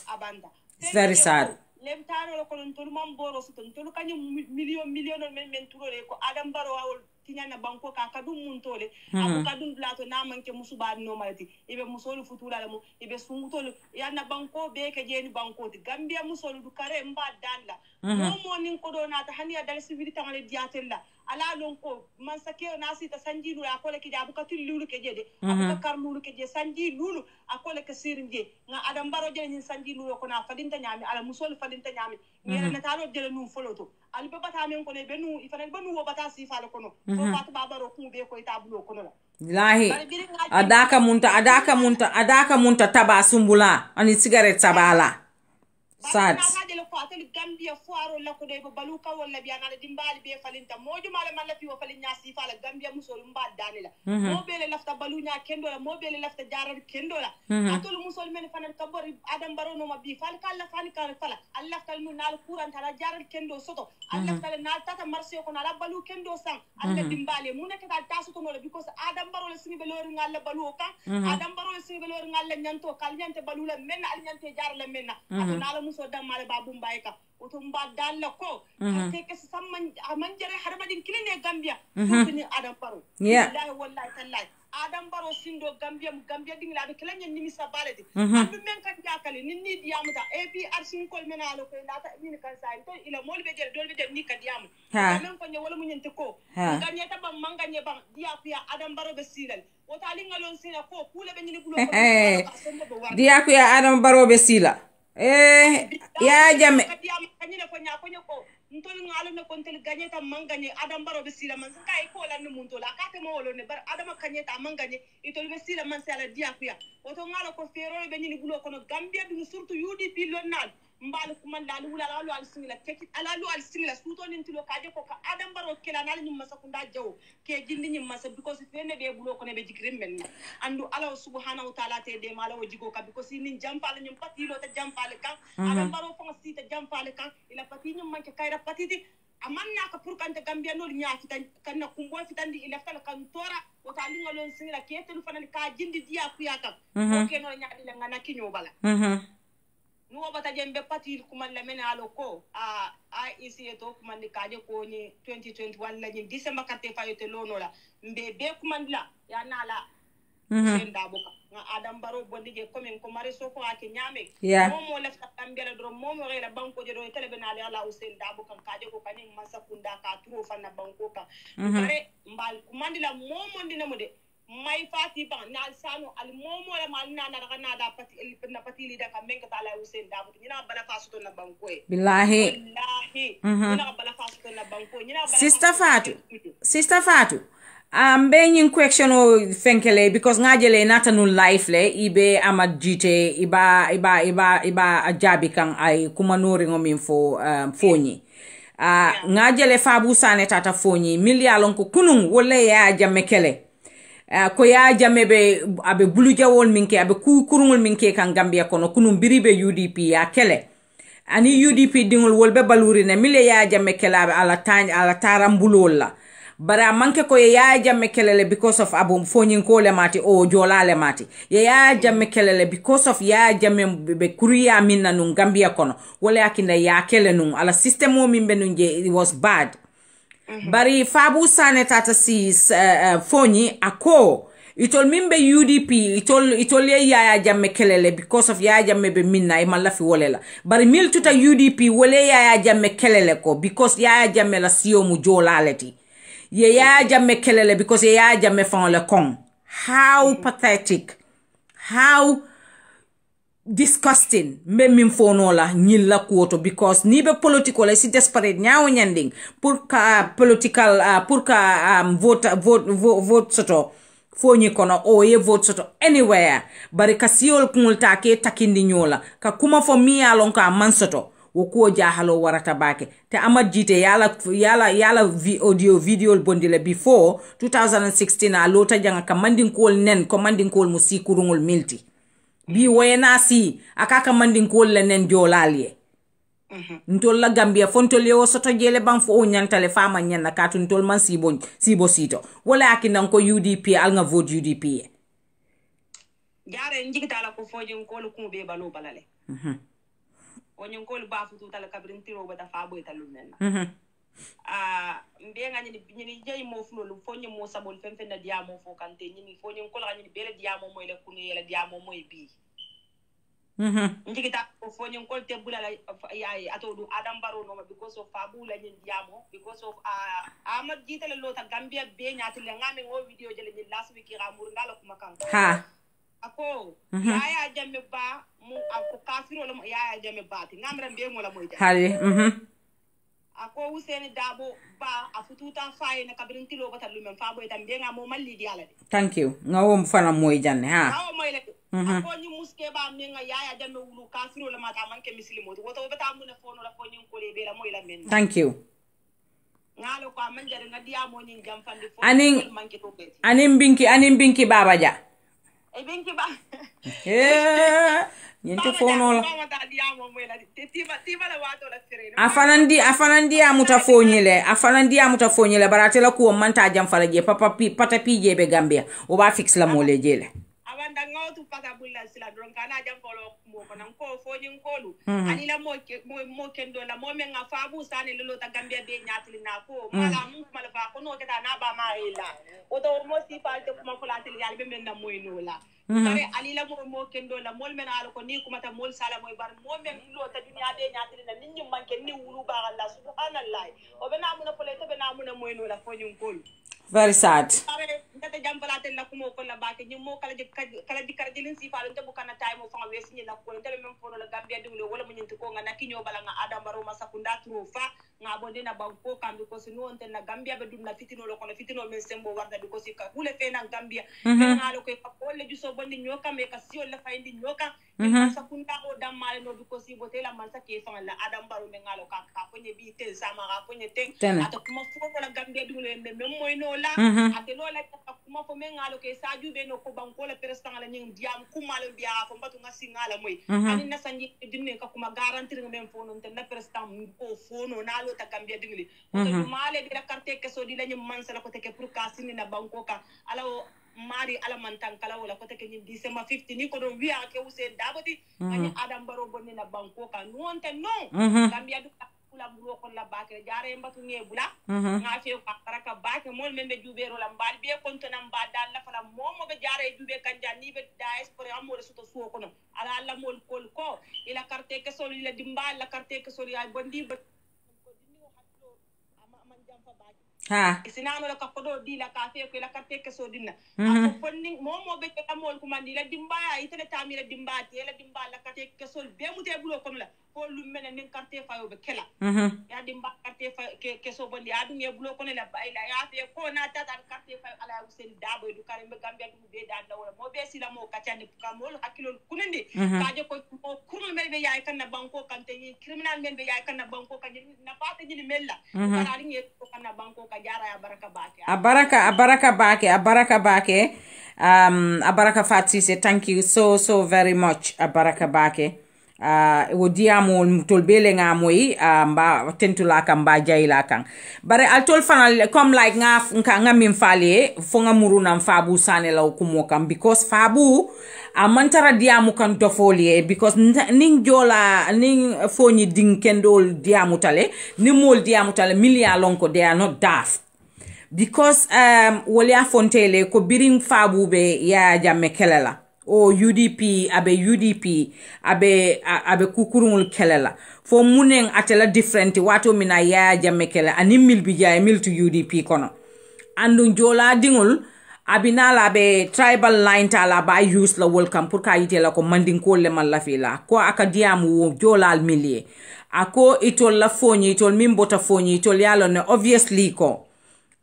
abanda it's very sad lem tano ko non tolu mam boro so ton tolu kanyu million men turo ko Adam Barrow kinyana banko ka kadum muntole abu kadum blato na manke musuba no malati ibe musolu futula la mu ibe sumutolu yana banko be ke jeni banko ti gambia musolu du kare mba dalla mo nin ko do na ta haniya dal sivili tangale diatella ala lon ko man sakeo na sita sanji lulu akole ke jabu katul lulu ke jede abu kar lulu ke je sanji lulu akole ke sirinje nga adam baro je ni sanji lulu ko na fadinta nyami ala musolu fadinta nyami yere na talo jele num foloto ali be bata men ko ne benu ifane benu wo bata si fala kono ko fatu babaro ku be ko tabulo kono la lahi adaka munta taba sumbula ani cigarette sabala sad na jele ko atel gambia foaro la ko de balu ka wala biya na dimbali be falinta moju mala mala fi wo falin nyasi fala gambia musol mba danila mo bele lafta balu nya kendo la mo bele lafta jarar kendo la atol musol men fanan kabori adam baro no ma bi fal kala fal kala fala allah kal nu nal kuran tala jarar kendo soto allah kala nal tata marse ko nala balu kendo sang allah dimbali mu nek dal tasu ko no because adam baro le sini be lori ngal balu kan adam baro le sini be lori ngal nyanto kal nyante balu la men al nyante jar la menna atol muso damale babu mbayka oto mba dalla ko te ke samman amanjere harbadin kiline gambia ni adam baro wallahi tallahi adam baro sindo gambia dingla be kilanya nimi sabalati andu men kan jakale ni diamuta APRC kol menalo ko lata min kan sai to ila molbe jere dolbe de ni kadiam men ko wala munyente ko ganye ta bam manganye bam dia fiya adam baro be silal wota lingalon sina ko kule be ni bulo ko dia ko ya adam baro be sila ya jame kanyina ko nya ko ntol ngalo ne kontel ganyeta manganye adam baro be sila man kay ko lan mun to la ka te mo wolo ne bar adam kanyeta manganye itol be sila man sala dia kuya oto ngalo ko fero be ni bulo kono gambia dum surtout UDP lonnal mbal ko man dal wula la al singla tekki ala lu al singla suto nin tilo kaje ko ka adam baro kila nal nyum masakunda jaw ke jindi nyum masa because fene be bulo ko ne be jikrim men andu ala subhanahu wa ta'ala te de mala wajigo ka because nin jampal nyum patilo ta jampal kan adam baro ko sita jampal kan ila pati nyum manke kayra patiti amanna ka pour kante gambia nol nyaati tan kan na kumbo fitandi ila fala kan tora o ta linga lon singla ke telu fanal ka jindi dia kuya kan o ke no nyaadi la ngana kinyo bala nuwo bata jembe pati kuman la mena alo ko a isi to kuman di kaje ko ni 2021 la ni December kate fayote lono la mbe be kuman la ya nala senda boka nga adam baro bondi je komen ko mari soko ake nyame momo lefta tambela dro momo rela banko je do tele benale ala usenda boka kaje ko kanin masakunda ka turo fanna banko ka bare mbal kumandi la momo ndina mode mai fati ban na sanu al momo la mal na na da pati na pati lida ka menka tala usen da buti na bala fasu to na banko billahi na bala fasu to na banko na sister fatu being question o fenkele because ngajele natanul life le ibe amad jite iba ajabi kan ay kumanori ngomin fo fonyi ngajele fabu sane tata fonyi milyalon ko kunun wolle ya jamekele ko ya jamebe abe bulujawol minke abe kurungol minke kan Gambia kono kunum biribe UDP ya kele ani UDP dingol wolbe baluri ne mile ya jamme kele ala tarambulola bara manke ko ya jamme kelele because of abum fonyin ko le mati o jolale mati ya jamme kelele because of ya jamme be kuriya minna nun Gambia kono wala akinda ya kele nun ala system o mimbe nun je it was bad bari fabu sane tata si fonyi ako itol mimbe UDP itol ya jamme kelele because of ya jamme be minna e malafi wolela bari mil tuta UDP wole ya jamme kelele ko because ya jamme la siyo mu jolaleti ya jamme kelele because ya jamme fon le kon how pathetic how disgusting me min fonola nyilla kuoto because ni be political si desperate nyaawo nyanding pour ka political pour ka vote soto fonyi kono o ye vote soto anywhere bari kasiol kumulta ke takindi nyola ka kuma fo mi alon ka man soto wokuo jahalo warata bake te amad jite yala audio video bondile before 2016 a lota janga ka mandin kol nen ko mandin kol musikurungol milti bi wayna si akaka mandin kol nen jolalie ntol la Gambia fontol yo soto jele ban fo nyantale fama nyanna katu ntol man sibo sito wala akinan ko UDP al nga vote UDP jare njigita la ko fojin kol ko be balo balale onyon kol ba futu tala kabrin tiro bata fa boy talu nenna mbe nga ñini jey mo fulolu fo ñi mo sabol fen fen na diamo fo kante ñini fo ñi ko la ñini bele diamo moy le kunu yela diamo moy bi njigita fo ñi ko te bulala yaay atodu Adam Barrow no because of fabu la ñin diamo because of Ahmad jitale lota Gambia be ñati le ngame ngo video jele ni last week ra mur ngalo kuma kan ha ako yaya jamme ba mu ako kafiro la yaya jamme ba ti ngamra be mo la moy hali ako Hussein Dabo ba afututa faye na kabirin tilo bata lumen fabo itam be nga mo malli di ala de thank you ngawo fana moy janne ha ngawo moy le ako ni muske ba mi nga yaya jamme wulu kafiro la mata manke muslimo to woto bata mun fono la fo nyin ko le be la moy la men thank you ngalo ko man jare nga diya mo nyin jam fandi fo manke to be anin binki baba ja e binki ba ñente fono la afanandi amuta fonyele barate la ko manta jam fala je pata pije be Gambia o ba fix la mo le jele awanda ngawtu pata bulla sila don kana jam folo mo ko nan ko fonyin kolu ani la mo kendo la mo men afabu sane lolo ta Gambia be nyatli na ko mala mu mala fa ko no keta na ba ma ila o do mo si palte kuma fala tel yal be men na moy no la kare ali la mo kendo la mol men ala ko ni kuma ta mol sala moy bar mo men lo ta dunya be nyatli na nit ñi manke ni wulu ba Allah subhanallah o be na mu na fole to be na mu na moy no la fonyin kolu very sad ndata jambalatel la kumo ko la baake ñi mo kala di kar jilin si falu te bu kana tay mo fa wesi ni la ko te même fono la Gambia dewle wala mo ñinti ko nga nakinyo bala nga Adam Barrow masakunda tro fa nga bonde na banko kambi ko sino on ten na Gambia be dum na fitino lo kono fitino men sembo warda bi ko si ka hule fe na Gambia nga lo ko ko le juso bonde nyoka me ka si la fayndi nyoka masakunda o damale no bi ko si bote la man sa ke fa la Adam Barrow me ngalo ka ko ne bi tel sama ga ko ne ten ata kuma fo la Gambia dewle men moy no la ate lo la kuma fo men ngalo ke saju be no ko banko la president la nying diam kuma le biya fo mbatu nga singala moy ani na sanji dinne ka kuma garantir men fo non ten na president ko fo no na lo ta Gambia dingli ko to male bi la carte ke so di la nyim mansala ko te ke pour kasini na banko ka ala mari ala mantan kala wala ko te ke ni December 50 ni ko do wiya ke Hussein Dabo di ani Adam Barrow bonni na banko ka non ten no Gambia du la bulo ko la baake jaare mbatu ngebula nga fe ko baraka baake mol membe jubero la mbal be konto nam ba dal la fala momo be jaare jube kanja ni be diaspora amore suto suo kono ala la mol kol ko ila carte ke solo ila dimbal la carte ke solo ay bondi ba ko dinni hatlo man jam fa baake ha sinano la ka kodo di la ka fe ko ila carte ke so dinna ko fonni momo be ke amol ko mandi la dimbaya itele tamira dimbati ila dimbal la carte ke solo be mute bulo kono la ko lu menen nin carte fayo be kela ya dimba carte fa ke so bondi adu nge bulo ko ne la bayla ya fe ko na tata carte fa ala Hussein Dabo du kare be Gambia du be da wala mo be sila mo kacande ka mol hakilo kunende ka je ko kurul mel be yaay kan na banko kan te criminal men be yaay kan na banko kan na fata jini mella kala nge ko kan na banko ka jara ya baraka baake abaraka Fatsise, thank you so very much abaraka baake wo diamo tol bele nga moy mba tentula kam ba jayla kan bare al tol fanal comme like nga min fale fo nga muru nam fabu sane law kumo kam because fabu amantara diamu kan dofolie because ning jola ning foni ding kendol diamu tale ni mol diamu tale milia lonko they are not daft because wolia fontele ko biring fabu be ya jamme kelela o UDP abe kukurungul kelela fo munen atela different wato mina ya jamme kele ani mil bi jaay mil to UDP kono andu jola dingul abinala be tribal line tala ba use la welcome pour ka yitela ko mandin ko le man la fila ko akadiamu jolal milie ako itol la foni itol mimbota foni itol yalo ne obviously ko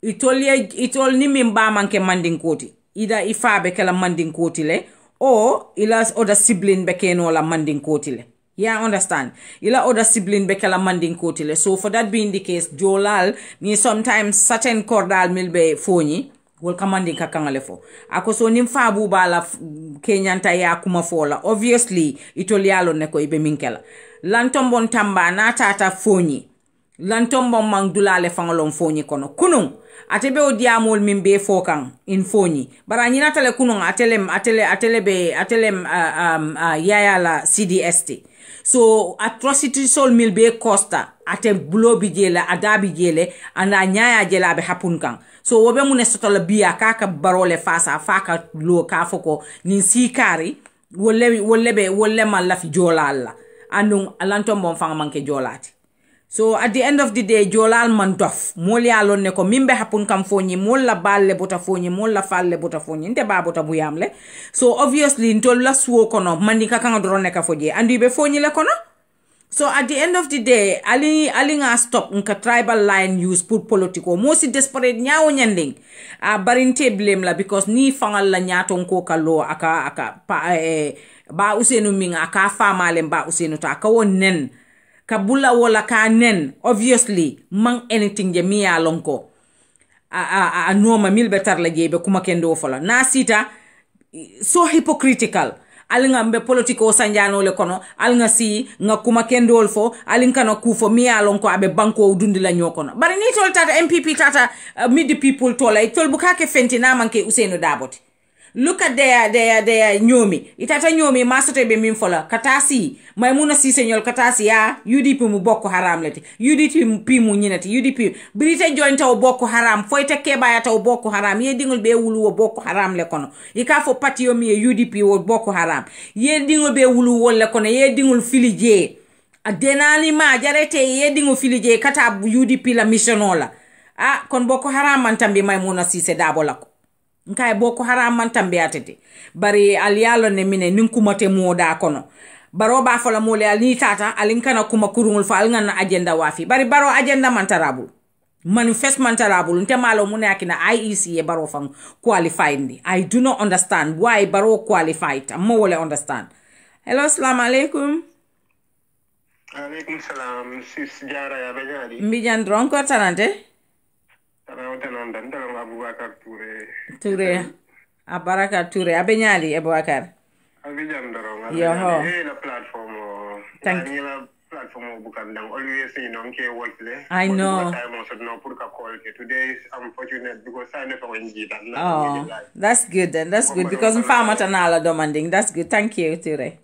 itol ni mimba manke mandin koti ida ifabe kala mandin koti le o ila other sibling bekeno la manding kotile. Yeah, understand? Ila other sibling bekela manding kotile. So for that being the case, Jolal ni sometimes certain cordal milbe foni will commanding kakangale fo. Ako so nimfa buba la Kenyanta ya kuma fola. Obviously, itolialo neko ibe minkela. Lantombon tamba na tata foni. Lantombon mangdulale fangolon foni kono. Kunung. Atebe o diamol mimbe fokang in foni bara nyina tele kunong atelem yaya la CDST so atrocity sol mil be costa ate bulo bi jele adabi jele ana nyaya jela be hapun kan so wobe mune sotola biya kaka barole fasa faka lo ka foko nin sikari wolle man la fi jolalla andun alanton bon fanga manke jolati so at the end of the day jolal man dof mol ya lon ne ko mimbe hapun kam fonyi mol la balle bota fonyi mol la falle bota fonyi nte ba bota buyamle so obviously ntol la suwo kono mandi ka kan drone ka foje andi be fonyi le kono so at the end of the day ali nga stop nka tribal line use pour politico mo si desperate nyaawo nyanding barinte blame la because ni fangal la nyaato ko kalo aka ba usenu minga aka famale ba usenu ta ka wonnen kabula wala ka nen obviously man anything je mi ya lonko a noma mil betar la jebe kuma kendo fola na sita so hypocritical alinga mbe politiko sanjano le kono alinga si nga kuma kendol fo alinka na kufo mi ya lonko abe banko dundi la nyokono bari ni tol tata MPP tata mid people tola tol bukake fenti na manke Usainu Daboti. Look at their nyomi. Itata nyomi masote be min fola. Katasi. Maimuna si senyol katasi ya. UDP mu boko haram leti. UDP mu nyinati. UDP. Brite jointa o boko haram. Foite keba yata o boko haram. Ye dingul be wulu o boko haram le kono. Ika fo pati yomi ye UDP o boko haram. Ye dingul be wulu wole kono. Ye dingul filije. Adenani ma jarete ye dingul filije. Kata UDP la missionola. Kon boko haram mantambi Maimuna si se dabo lako. Nkai boko haram man tambe atete bari aliyalo ne mine ninkumate moda kono baro ba fola mole ali tata alinkana kuma kurungul fa alngana agenda wafi bari baro agenda mantarabul manifest mantarabul nte malo mune akina IEC e baro fang qualified ndi. I do not understand why baro qualified amma wole understand. Hello, assalamu alaikum. Alaikum salam sis jara ya bejadi mbijan dron ko tanante Abubakar Touré Abaraka Touré abenyali Abubakar Abidjan Dorong Yoho la platform thank you la platform bukan dang always ke watch le I know time also no pour ka call ke today is unfortunate because I never went jitan that's good then that's good because mfama tanala demanding that's good thank you Touré.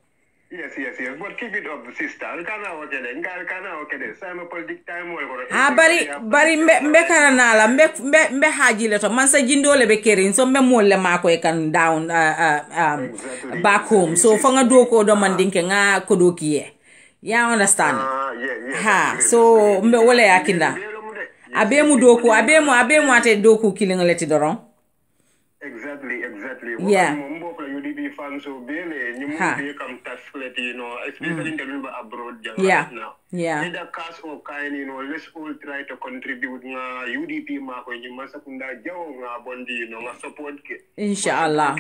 Yes. But keep it up, sister. Kana okay. Sama politic time wal. Bari mbe karanala mbe hajile to man sa jindole be kerin so mbe molle mako e kan down back home. So fanga do ko do mandinke nga ko do kiye. Ya understand? Ha. So mbe wole yakinda. Abemu doku abemu ate doku kilingoleti doron. Exactly. Yeah. Fans so bele you come tasklet especially in the abroad now. Yeah. Either cast or kind let's all try to contribute na UDP ma ko ñu masakunda jaw nga bondi nga support ke inshallah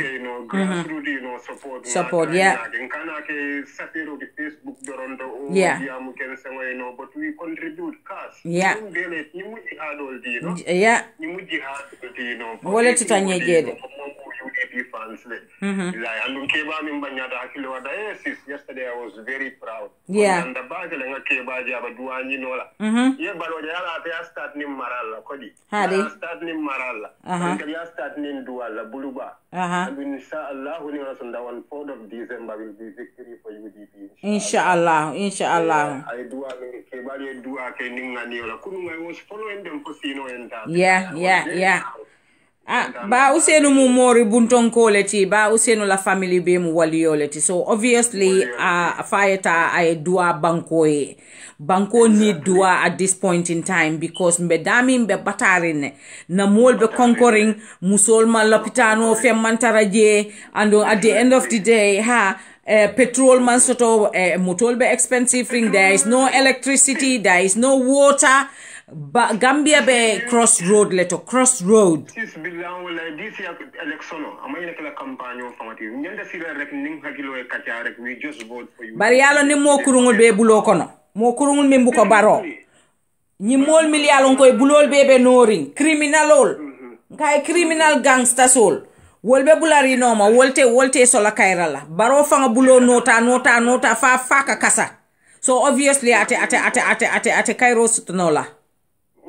grassroots support kana ke sapiro di Facebook doronto o diamu ken sango but we contribute cast bele ñu mu jihadol di ñu mu jihadol di wala tutanye jede UDP fans and keba min banyata hakilo wada yesterday I was very proud and the bag nga keba jaba duani nola ye balo yala te start nim maralla kodi start nim maralla ya start nim duala buluba and inshallah when was on the 4th of December will be victory for UDP inshallah I do keba ye dua ke ninga niola kununga was following them for sino enta ba Usainu mu mori bunton koleti ba Usainu la family be mu walioleti so obviously fayeta ay dua banko need dua at this point in time because mbe dami mbe batarine na mol be conquering musolma lopitano femmantaraje and at the end of the day petrol man soto motol be expensive ring there is no electricity there is no water Gambia be crossroad sis bilan wala this election amay kala campagne famati ñanda sira rek ning hakilo e kacha rek we just vote for you bari yalo ni mo kurungul be bulo kono mo kurungul membu ko baro ñi mol milialon koy bulol bebe noring criminalol ngay criminal gangster sol wolbe bulari noma wolte sola kayrala baro fanga bulo nota fa ka kasa so obviously ate kayro sutonola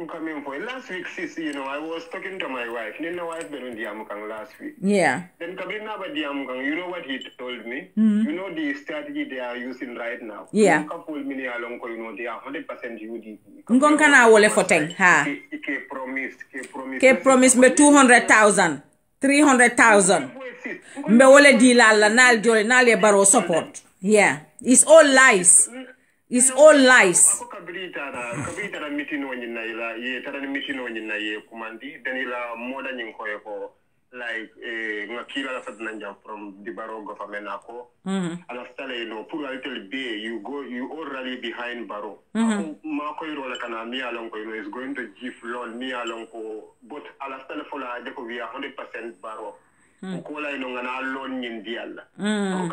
coming for last week, sis, you know, I was talking to my wife. You know, wife been on Diamukang last week. Yeah. Then Kabina Diamukang, you know what he told me? You know the strategy they are using right now. Yeah. Couple mini along, you know, they are 100% UDP. Ngon kana wole foteng ha. Ke promise me 200,000, 300,000. Mbe wole di la nal jole nal ye baro support. Yeah. It's all lies. It's all lies. Kabita meeting on in Naila, ye tara meeting on in Naye Kumandi, then ila more than in Koyako, like Nakila Fadnanja from the Baro government. Alastale, you know, put a little bay, you already behind Baro. Marco Rolakana, me along, is going to give loan me along, but Alastale for we are 100% Baro. Ukola inongana loan in Diala. And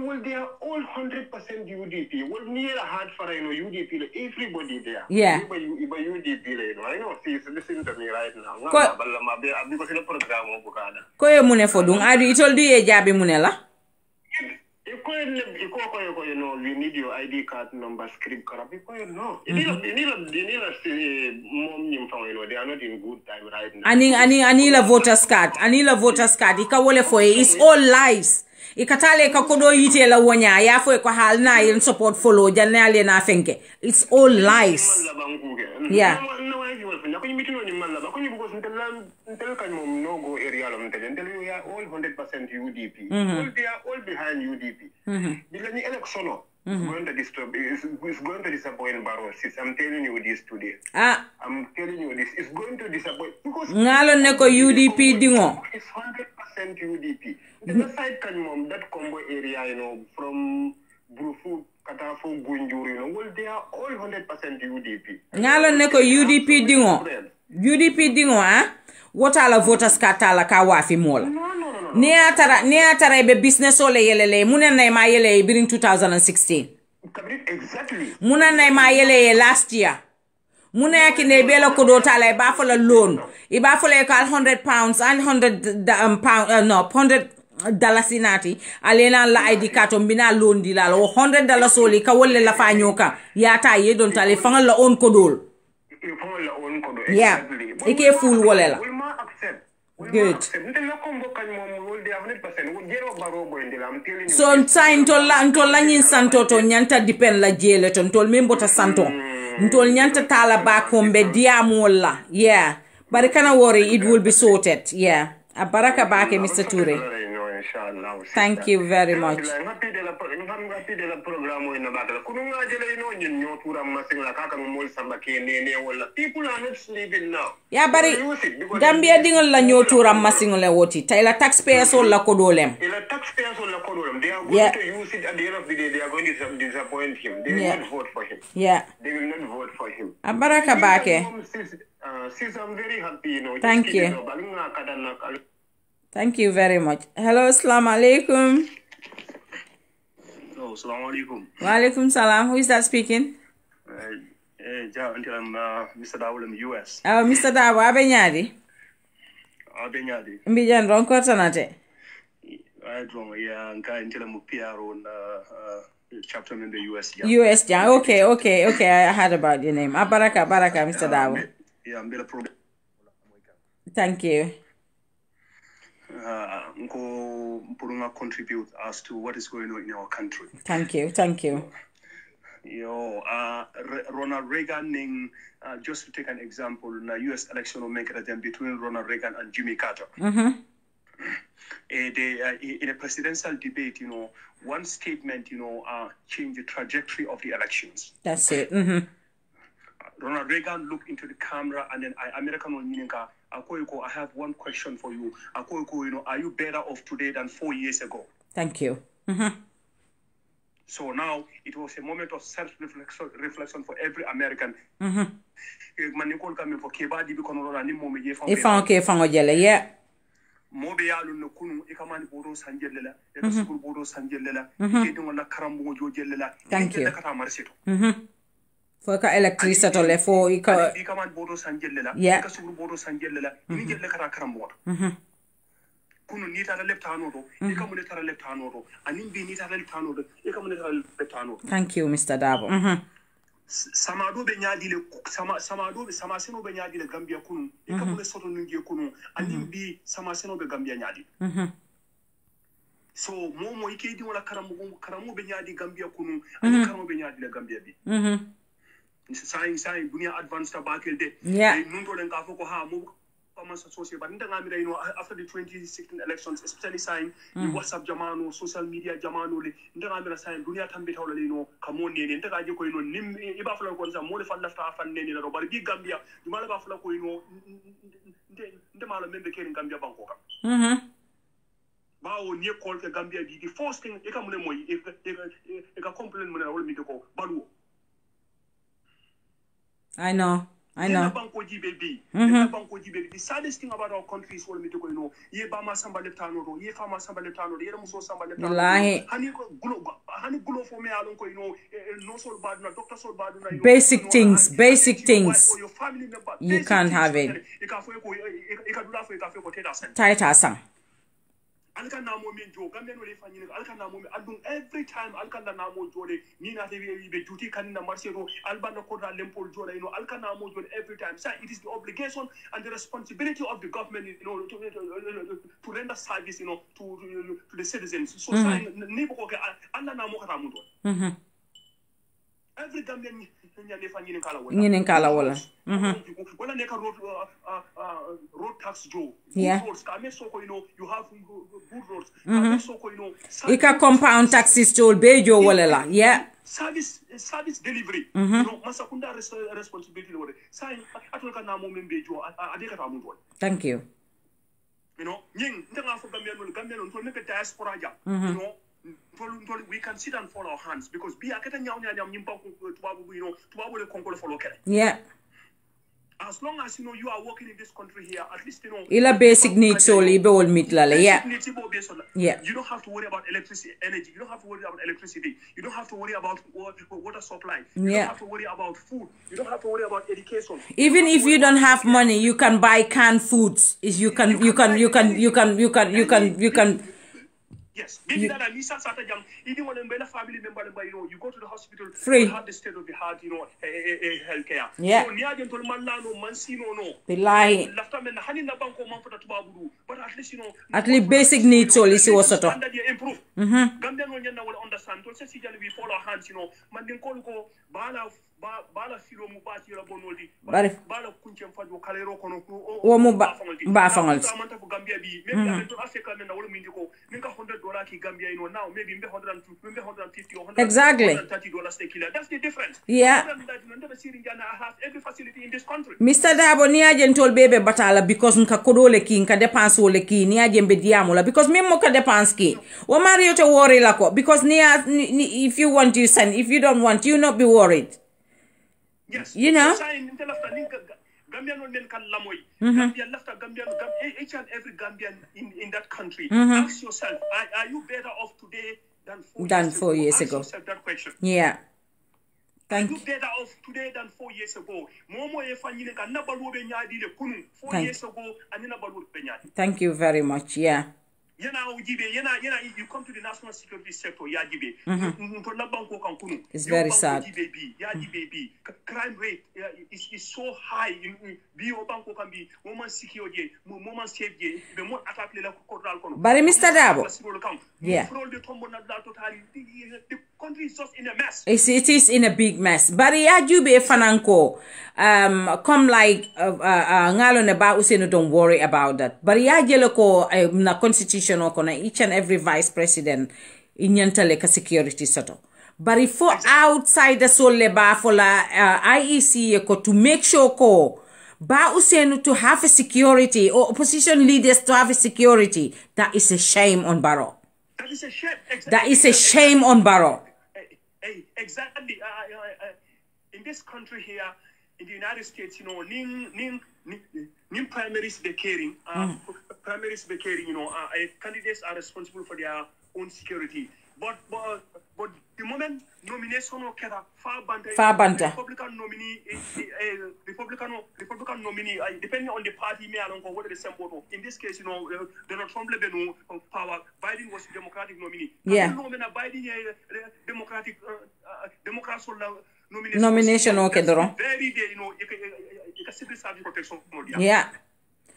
well, they are all 100% UDP. Well, near hard for UDP, everybody there. Yeah. UDP, I know. See, listen to me right now. Because in the program, Koye mune fodung. Adu itol di e jabi munela. You know, we need your ID card number, script corrupt. You know, you need mom, you know, they are not in good time right now. Anila voters card. Anila voters card. Ika wole foye. It's all lies. Ikatale kakodo yite la wonya. Ya foye kwa hal na yin support follow. Janale na fenke. It's all lies. Yeah. We are all 100% UDP. They are all behind UDP. The election is going to disturb. It's going to disappoint Barrow. I'm telling you this today. I'm telling you this. It's going to disappoint because ngalo neko UDP dingo. It's 100% UDP. The side can that combo area, you know, from Brufu, Katafo, Gunjur, you know, well, they are all 100% UDP. Ngalo neko UDP dingo. UDP dingo, Wota la voters katala ka wafi mola. No. Ne atara ibe business ole yelele. Muna na ima yele in 2016. Exactly. Muna na ima yele last year. Muna yaki ne belo kodota la iba for a loan. Iba for like £100 and $100 inati. Alena la ID card mbina loan di la $100 soli ka wole la fanyoka. Yata ye don tale fanga la on kodol. Yeah. Ike full wole la. Good. So ntola nyin santo to nyanta depend la jele to ntol membota santo. Ntol nyanta tala back home be diamola. Yeah. But kana worry, it will be sorted. Yeah. Abaraka bake Mr. Ture. Thank you very much. People are not sleeping now. Yeah, but Gambia dingol la nyotura masingole woti. Taila taxpayers all la kodolem. Taxpayers all la kodolem. They are going to use it at the end of the day. They are going to disappoint him. They will not vote for him. Yeah. They will not vote for him. Abaraka bake. Sis, I'm very happy, you know. Thank you. Thank you very much. Hello, assalamu alaikum. Oh, assalamu alaikum. Wa alaikum salam. Who is that speaking? Until I'm Mr. Dawul in the US. Oh, Mr. Dawo, abenyadi. Abenyadi. Mbijan ronko tanate. I don't. Yeah, until I'm PR on chapter in the US. US, yeah. Okay. I heard about your name. Baraka, Mr. Dawo. Yeah, I'm a problem. Thank you. Contribute as to what is going on in our country. Thank you. Ronald Reagan, just to take an example, in the U.S. election maker between Ronald Reagan and Jimmy Carter. In a presidential debate, you know, one statement, you know, changed the trajectory of the elections. That's it. Ronald Reagan looked into the camera and then American Onyininka, I have one question for you. You know, are you better off today than 4 years ago? Thank you. So now it was a moment of self-reflection for every American. Yeah. Mobe ya lu kunu ikamani bodo sanjelela e sukul bodo sanjelela ke dinga karambo jo jelela thank you kata marsito for ka electricity le fo ikamani bodo sanjelela ka sukul bodo sanjelela ni jelle kata karambo kunu ni tara leptano do ikamu ne tara leptano do anin bi ni tara leptano do ikamu ne tara leptano. Thank you Mr. Dabo. samado be nyaadi le samado be samaseno be nyaadi le Gambia kunu e ka mun soto ngi kunu anim bi samaseno be Gambia nyaadi so momo ike di wala karamu be nyaadi Gambia kunu ani karamu be nyaadi le Gambia bi sai dunia advanced bakel de nun to den ka foko ha mo commence associate but ndanga mi you know after the 2016 elections especially sign WhatsApp jamano social media jamano le ndanga mi sign dunia tambe tawla le no kamo nene ndanga je ko no nim iba fula ko sa mo le falla fa fan nene ro bar bi Gambia dum la ba fula ko no nde mala membe keri Gambia banko kam bawo ni ko ke Gambia bi the first thing e kam ne moy e ka complain mo na wala mi ko balu I know. Banko GBB. Banko GBB. The saddest thing about our country is what we do. You know, ye bama samba leptano, ye fama samba leptano, ye muso samba leptano. Hani gulo for me alon ko you know, no so bad na doctor so bad na. Basic things. Your family member. You can't have it. Tight asang. Alka namo min jo Gambia no le fanyine alka namo mi adum every time alka namo jole ni na te be duty kan na marché ro alba na ko da lempol jole you know alka namo jole every time so it is the obligation and the responsibility of the government you know to render service you know to the citizens so ni ko ke alla namo ka tamudo every Gambian nyine kala wala wala ne ka road tax jo roads ka me so ko you know you have good roads ka so ko you know ika compound taxes jo bejo wala la service delivery you know masakunda responsibility wala sai atol ka na mo membe jo ade ka tamu do thank you you know nying ndanga fo Gambia no to ne ka diaspora ja you know we can sit and fold our hands because be akata nyam nyimpa tubabu you know tubabu le konkole follow kele as long as you know you are working in this country here at least you know ila basic needs only be all meet la you don't have to worry about energy you don't have to worry about electricity you don't have to worry about water supply you don't have to worry about food you don't have to worry about education even if you don't have money you can buy canned foods is you can yes, maybe that at least even when a family member, you know, you go to the hospital, free. You have the state of the heart, you know, healthcare. Yeah. So near the Manlano, Mansino, no. The lie. But at least, you know, at least basic needs only see what's sort of. Improve. Gambian will understand. So we follow our hands, you know. Mandin Kolko, Bala Filo Mubati, Bonoli, Bala Kunchem Fado Calero Kono, or Bafangals. Maybe Africa and the women go, make $100 Gambia, you know, now maybe $150 or $130 that's the difference. Yeah. I have every facility in this country. Mr. Dabo ni aje ntol bebe batala because nka kodole ki nka dépense ole ki ni aje mbe diamola because memo ka dépense ki o Mario to worry lako because ni if you want you send if you don't want you not be worried. Yes. You know. Gambian men can lamoy. Gambian left Gambian each and every Gambian in that country. Ask yourself, are you better off today than 4 years ago? Ask yourself that question. Yeah. Thank you. Are you better off today than 4 years ago? Thank you very much. Yeah. You come to the national security sector, it's very sad. Crime rate is so high. But Mr. Dabo, yeah. The country is just in a mess. It is in a big mess. But Yajube Fananko, come like Ngalone ba useno don't worry about that. But Yajeloko na constitution oko na each and every vice president inyantale ka security soto. But if for outside the sole ba for la IEC ko to make sure ko ba useno to have a security or opposition leaders to have a security, that is a shame on Barrow. That is a shame. Exactly. That is a shame on Barrow. Exactly. In this country here, in the United States, you know, ning primaries be caring. Primaries be caring. You know, candidates are responsible for their own security. But the moment nomination or far banta. Republican nominee, Republican nominee, depending on the party, may along what the same vote. In this case, you know, Donald Trump level power. Biden was Democratic nominee. Yeah. Biden Democratic Democrats nomination okay doron very day ika civil service protection yeah.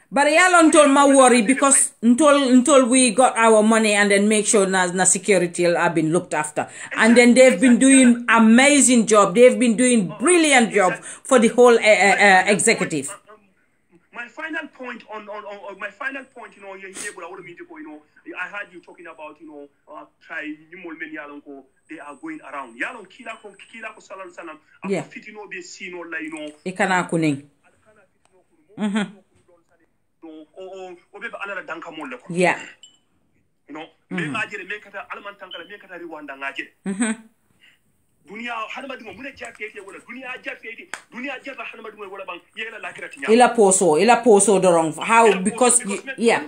But y'all told my worry because until we got our money and then make sure na security have been looked after. And then they've been doing amazing job. They've been doing brilliant job for the whole executive. My final point on my final point, I heard you talking about, try they are going around. Yalon kila ko salam salam. Yeah. Fitino be sino la Ikana kuning. Yeah. Me ngajere me kata alman tankala me kata Rwanda ngajere. Dunia hanama dum muna jafete wala dunia jafete dunia jafa hanama dum wala bang yela lakirati nya. Ila poso dorong how because yeah.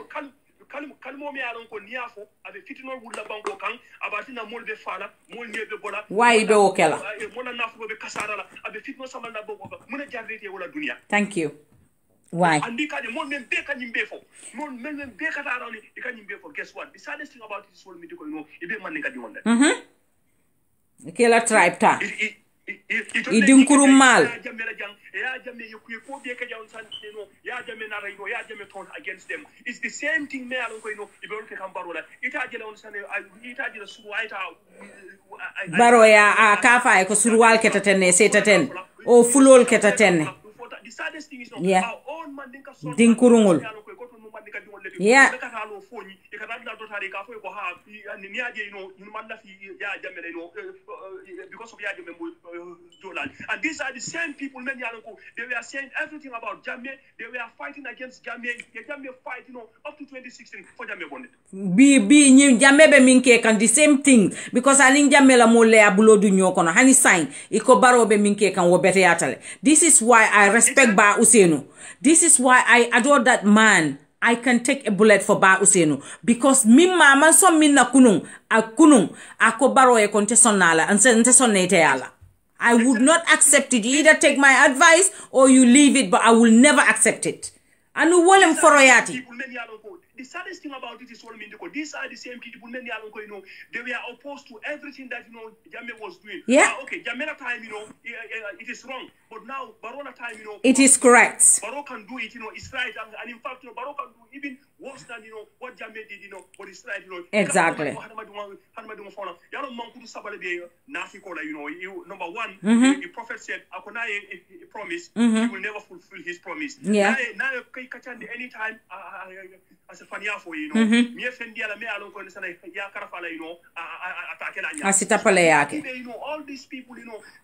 Kalmo me alon ko niafo abe fitino wulla banko kan abatina molbe fala mol nebe bola why be okela mona nafu be kasara la abe fitino samanda bobo muna jafete wala dunia. Thank you. Why? And because mon men be kanyimbe fo mon men be kata around e kanyimbe fo guess what the saddest thing about this whole media ibe man ngadi wonde kila tribe ta idin kurumal ya jamme yukuye ko be ka jawn san ya jamme na rayno ya jamme ton against them it's the same thing me alon ko ibe on ke kambaro la ita jele on san ita jele suru aita baro ya kafa ko suruwal ketatene setaten o fulol ketatene. The saddest thing is yeah. Our own mandinka son dinkurungul yeah because of and these are the same people many they were saying everything about Jammeh. They were fighting against Jammeh. Jammeh fight up to 2016 for Jammeh won it. Bi ni Jammeh be minke kan the same thing because aning Jammeh la mo le abulo du nyokono hani sign iko baro be minke kan wo bete yatale. This is why I respect Ba Usenu. This is why I adore that man. I can take a bullet for Ba Usenu because mimma man so minna kunung ako baro e konte sonala and nte sonnete yala. I would not accept it. You either take my advice or you leave it, but I will never accept it. Anu wolem foroyati. The saddest thing about it is these are the same people many they were opposed to everything that Jammeh was doing. Yeah. Okay, Jammeh time it is wrong, but now Barona time it is correct. Baro can do it it's right, and in fact Baro can do even worse than what Jammeh did but it's right exactly. Number one, the prophet said he promised he will never fulfill his promise. Yeah. Now anytime as a fania for me fendi ala me alon ko sana ya karafala attaque la asitapale yake all these people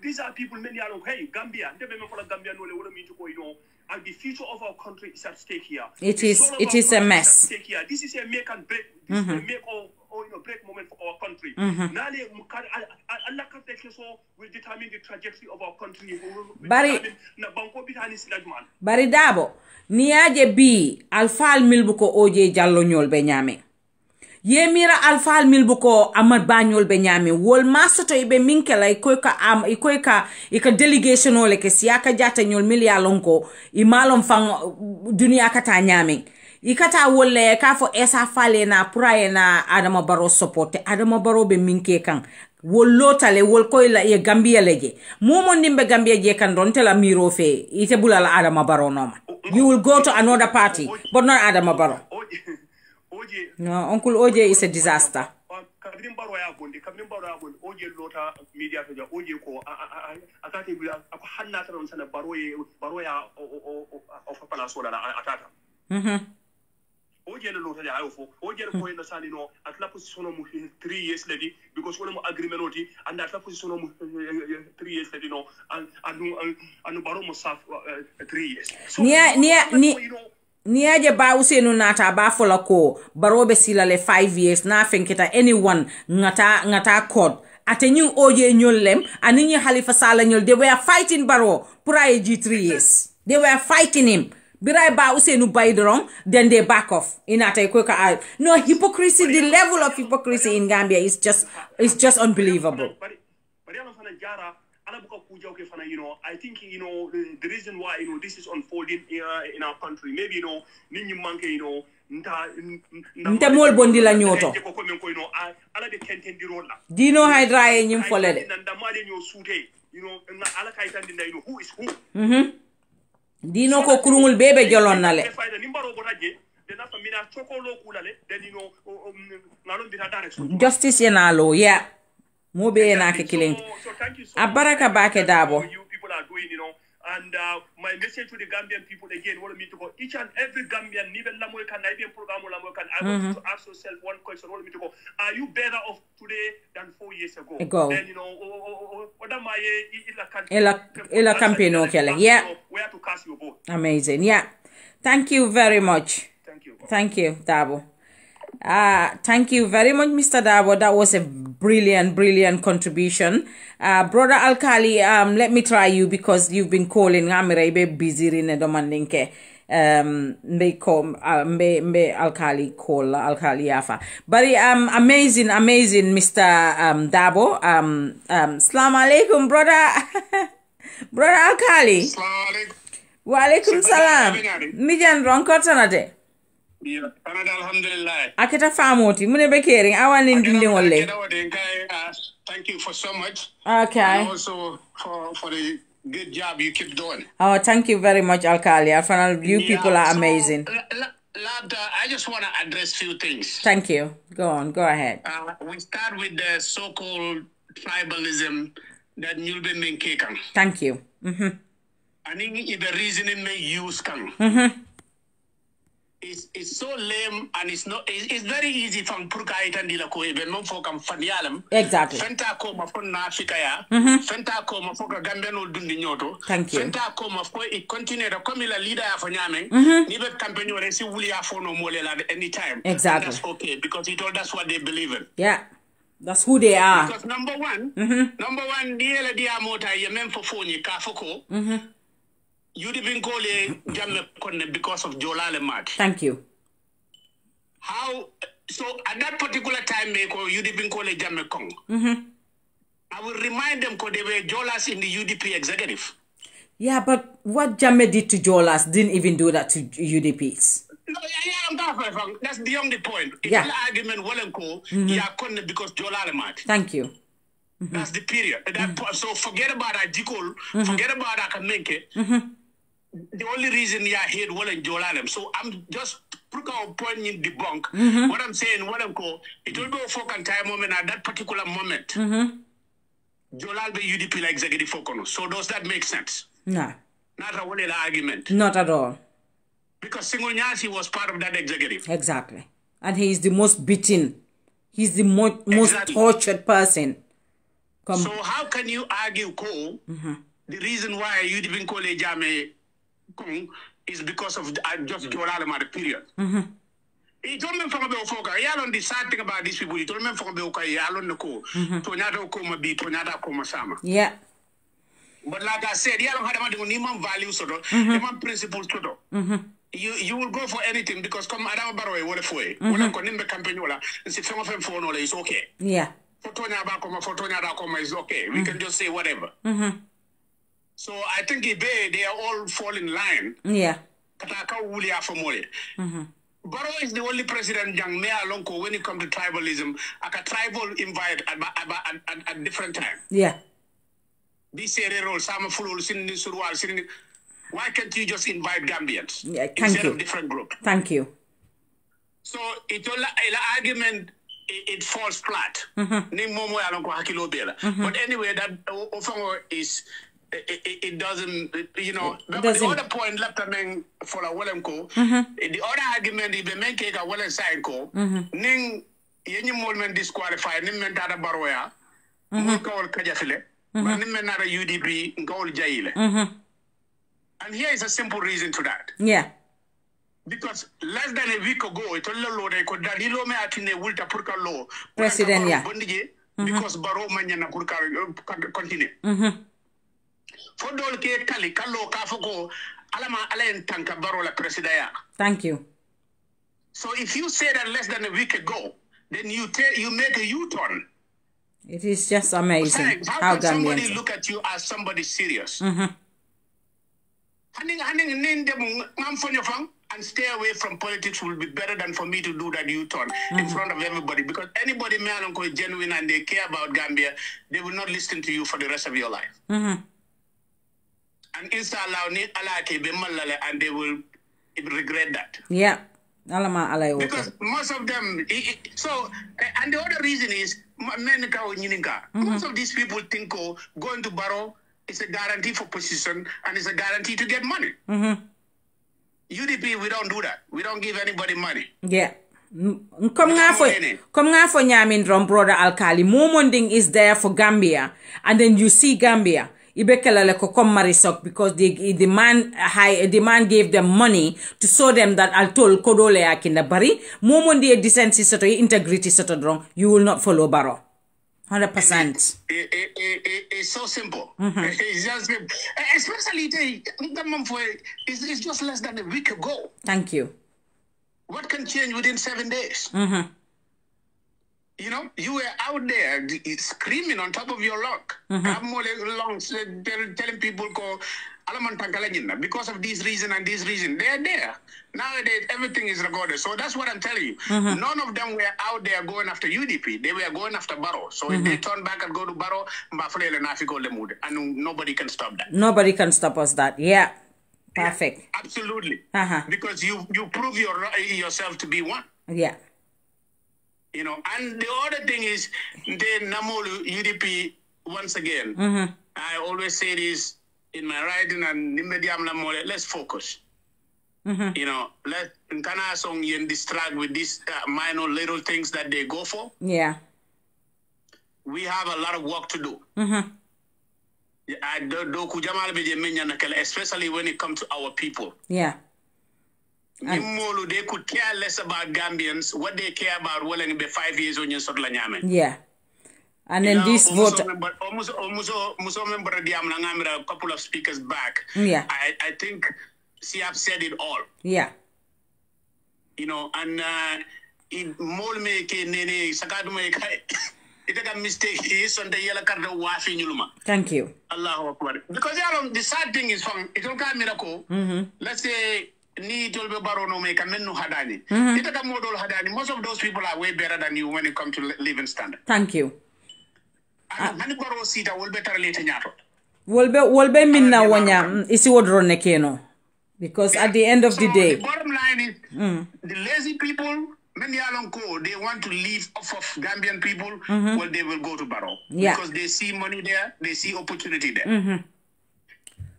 these are people many alon hey Gambia ndebe me for Gambia no le wala mi ko and the future of our country is at stake here. It is a mess. This is a make and break. This is a make or break moment for our country. Nale Allah will determine the trajectory of our country. Bari Dabo niaje bi alfal milbuko oje jallo nyol be nyame yemira alfal milbuko amad bañol be nyame wol masoto ibe minkela ikoyka delegation ole ke siaka jata nyol milialonko imalon fang dunia kata nyame ikata wolle ka fo esa fale na praye na Adama Barrow support Adama Barrow be minke kan wollo tale wol koy la e Gambia leje momo nimbe Gambia je kan don tela miro fe ite bulala Adama Barrow noma you will go to another party but not Adama Barrow. No, Uncle OJ is a disaster. Kabrim Barrow ya bonde OJ lota media to OJ ko akate bi ako hanna tan sana Barrow ya of pala so la atata OJ le lota ya ayofo OJ ko en sani no at la position mu 3 years lady because wala mu agreement oti and at la position mu 3 years lady no and Barrow mu saf 3 years so niaje Ba Usenu nata ba fola ko Barobe sila le 5 years na fenketa anyone ngata code atenyu oje nyolem aninyi Halifa Sallah nyol they were fighting Barrow pura G 3 years they were fighting him birai Ba Usenu baidrong then they back off inata ikoka no hypocrisy the level of hypocrisy in Gambia is just unbelievable. I think the reason why this is unfolding in our country maybe ninyi manke nte mol bondi la nyoto ala de kenten di rola dino hydra e nyim folede you know, ala kaitandi na, you know, who is who. Dino ko kurungul bebe jolon na le. Justice yenalo, yeah. Mobe na ke killing. Abaraka bake dabo. You people are doing, you know. And my message to the Gambian people again, what I mean to go, each and every Gambian, even Lamoikan, IBM program, I want you to ask yourself one question, what I mean to go, are you better off today than 4 years ago? Then, you know, Ila campaign, okay, yeah. Where to cast your vote. Amazing, yeah. Thank you very much. Thank you. Thank you, Dabo. Thank you very much, Mr. Dabo. That was a brilliant contribution. Brother Alkali, let me try you because you've been calling. I'm busy in the domandinke. May Alkali call Alkali Yafa. But amazing, Mr. Dabo. Assalamu alaikum, brother. Brother Alkali. Assalamu alaikum. Wa alaikum salam. Mijan ronkotanate. Yeah, alhamdulillah. Akita famoti, mune bekering. Awan indili ngole. Thank you for so much. Okay. And also for the good job you keep doing. Oh, thank you very much, Alkali. You people are amazing. I just want to address a few things. Thank you. Go on. Go ahead. We start with the so-called tribalism that you've been making. Thank you. I think the reasoning may use it's so lame and it's very easy from Purkai and Dilako even for Fanialam. Exactly. Fenta coma for Nafika, Fenta coma for Gambian Dundinoto. Thank you. Fenta coma for it continue to come a leader for Yame. Neither company or see Willia for no more at any time. Exactly. And that's okay because he told us what they believe in. Yeah. That's who they are. Because number one, the Diamota, Yemen for Foni, Kafoko. You didn't call a Jamme because of Jolale Mat. Thank you. How so at that particular time you didn't call a Jamme Kong. I will remind them because they were Jolas in the UDP executive. Yeah, but what Jamme did to Jolas didn't even do that to UDPs. No, that's beyond the point. It's an argument because Jolale Mat. Thank you. That's the period. So forget about Ajikol, forget about Akamenke. The only reason you are here is Jolalem. So I'm just pointing the bunk. What I'm saying, it will go for a time moment at that particular moment. Jolal be UDP like executive fokono. So does that make sense? No. Not a whole argument. Not at all. Because Singonyasi was part of that executive. Exactly. And he is the most beaten. He's the most tortured person. So how can you argue, Cole, the reason why you didn't call a Jame Kong is because of just Jolalama period. He told me from Beofoka, Yalon the sad thing about these people, he told me from Beoka, Yalon the Co, Tonado Koma B, Tonada Koma Sama. Yeah. But like I said, Yalon had a minimum value, so the principles to you will go for anything because come Adam Barrow, what if way? When I'm going to Campanola, and say some of them for no is okay. Yeah. Fotonya is okay. We can just say whatever. So I think they are all fall in line. Yeah. Kataka Wulia Fomole. Barrow is the only president, young Mayor Lonko, when it comes to tribalism, a tribal invite at different time. Yeah. This role, some full Surwal. Why can't you just invite Gambians? Yeah, instead of different group? Thank you. So it's an argument. It falls flat. But anyway, that is it doesn't, you know. The other point left for a Wellemco. The other argument is the main cake a Wellen side co. Ning yenny moment disqualified. Ning mentata Baroya. Call Kajafile. But ning menata UDP goal jaile. And here is a simple reason to that. Yeah. Because less than a week ago, it told law they could Danilo me atine Wulta Purka law. President, yeah. Because Baro Manyana Purka continue. For dol ke Kali, Kalo Kafoko, Alama Alen Tanka Baro la Presidaya. Thank you. So if you say that less than a week ago, then you make a U-turn. It is just amazing. How can somebody look at you as somebody serious? and stay away from politics will be better than for me to do that U-turn in front of everybody. Because anybody is genuine and they care about Gambia, they will not listen to you for the rest of your life. And and they will regret that. Yeah. Because most of them, and the other reason is, most of these people think going to Barrow is a guarantee for position and it's a guarantee to get money. UDP, we don't do that. We don't give anybody money. Yeah. Come nga for nyamin drum brother Alkali. Momonding is there for Gambia, and then you see Gambia. Ibekela le ko come Marisok because the man gave them money to show them that altol kodole akinda bari. Momondi decency soto integrity soto drong. You will not follow Barrow. 100%. It's so simple. It's just, especially it's just less than a week ago. Thank you. What can change within 7 days? You know, you were out there screaming on top of your lungs, telling people because of this reason and this reason. They're there. Nowadays, everything is recorded. So that's what I'm telling you. None of them were out there going after UDP. They were going after Barrow. So if they turn back and go to Barrow, and nobody can stop that. Nobody can stop us that. Yeah. Perfect. Yeah, absolutely. Because you prove yourself to be one. Yeah. You know, and the other thing is, the Namolu UDP, once again, I always say this in my writing and let's focus. You know, let's distract with these minor little things that they go for. Yeah. We have a lot of work to do. Especially when it comes to our people. Yeah. They could care less about Gambians. What they care about, well, in 5 years on your yeah. And then this vote. Almost a couple of speakers back. Yeah. I think she have said it all. Yeah. You know, and it more make nene sakaduma it a mistake is on the yellow card wafi nyuluma. Thank you. Allahu Akbar. Because the sad thing is from it will come miracle. Let's say ni tolbe barono me kamenu hadani. It a model hadani. Most of those people are way better than you when it comes to living standard. Thank you. And baro sita will better later nyato. Wolbe minna wanya isi wodrone keno. Because at the end of the day, the bottom line is the lazy people, many they want to live off of Gambian people. Well, they will go to Barrow because they see money there, they see opportunity there.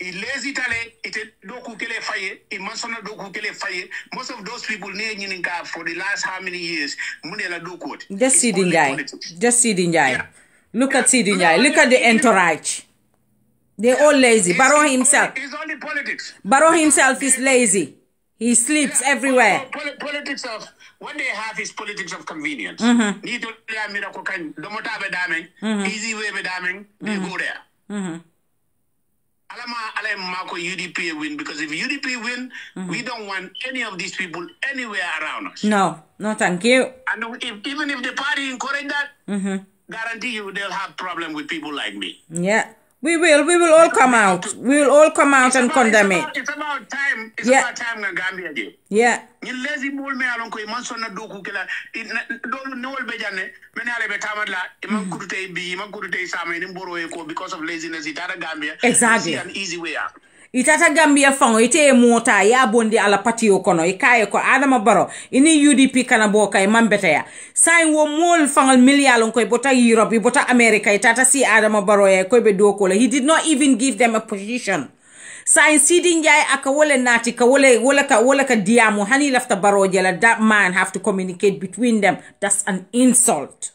Lazy tale, doku kele faye, imasona doku kele faye. Most of those people for the last how many years, munela doku. Just see the guy. Look at Sidinjai. Look at the entourage. They're all lazy. Barrow himself. It's only politics. Barrow himself is lazy. He sleeps everywhere. Politics of what they have is politics of convenience. Easy way they go there. Mako UDP win because if UDP win, we don't want any of these people anywhere around us. No, thank you. And even if the party encourage that, guarantee you they'll have problem with people like me. Yeah. We will all come out. We will all come out and condemn it. It's about time. It's about time in Gambia. Yeah. You lazy bull me along ko imansona doku kila no will be jane many ale betamadla imam kurute bi imam kurute sama ni mboro ko because of laziness itara Gambia. Exactly. It's an easy way out. Itata Gambia fango ite mota ya bondi ala patio kono ikaye ko Adama Barrow ini UDP kana boka e mambeta ya sain wo mol fangal million ko bota Europe bota America itata si Adama Barrow e ko be do ko he did not even give them a position sain Sidinjai aka wole nati ka wole ka diamu hani lafta Barrow jela that man have to communicate between them. That's an insult.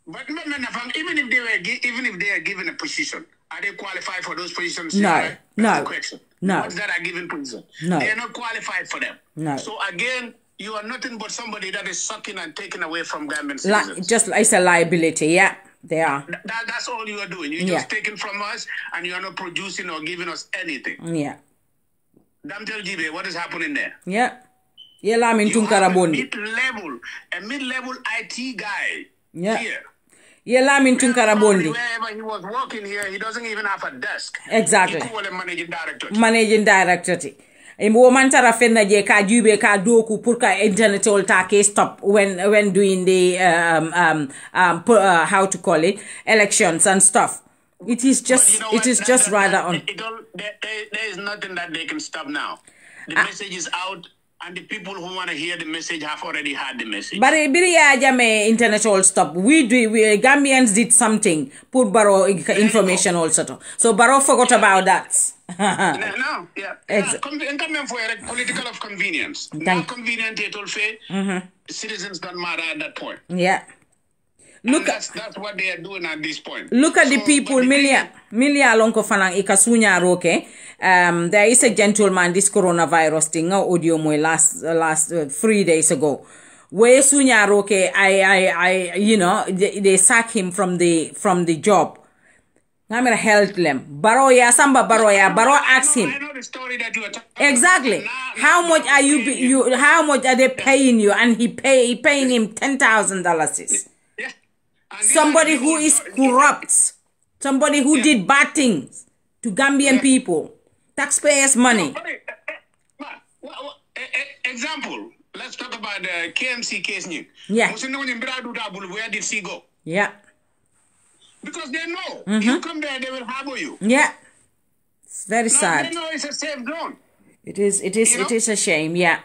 But even if they are given a position, are they qualified for those positions? No. The question. No. Ones that are given positions. No. They are not qualified for them. No. So again, you are nothing but somebody that is sucking and taking away from Gambian citizens. Just it's a liability, yeah. They are. That's all you are doing. You're just taking from us and you are not producing or giving us anything. Yeah. Damtel Jibe, what is happening there? Yeah. Yeah, Lamin Tunkara Bondi. A mid-level IT guy here. Yeah, Lamin Tunkara Bondi. Wherever he was working here, he doesn't even have a desk. Exactly. He called him managing director. Managing director. woman tara fenna je ka jube ka doku pour ka internet ol take stop when doing the how to call it, elections and stuff. It is just rather on. There is nothing that they can stop now. The message is out, and the people who want to hear the message have already heard the message. But Biriya Jame internet all stop. We Gambians did something. Put Barrow information also. So Barrow forgot about that. No, yeah. Come for a political of convenience. Not convenient at all. Citizens don't matter at that point. Yeah. Look, that's what they are doing at this point. Look at the people, Milia Lonko Fanang Ikasunya Roke. There is a gentleman, this coronavirus thing, audio mo last 3 days ago. Where Sunya Roke, I they sack him from the job. I'm gonna help them. Baro asked him. I know the story that you are talking exactly. about. How much are you? How much are they paying you? And he paying him $10,000. Somebody who is corrupt, somebody who did bad things to Gambian people, taxpayers' money. Example, let's talk about the KMC case. Yeah. Where did she go? Yeah. Because they know. You come there, they will harbor you. Yeah. It's very sad. They know it's a safe zone. It is a shame, yeah.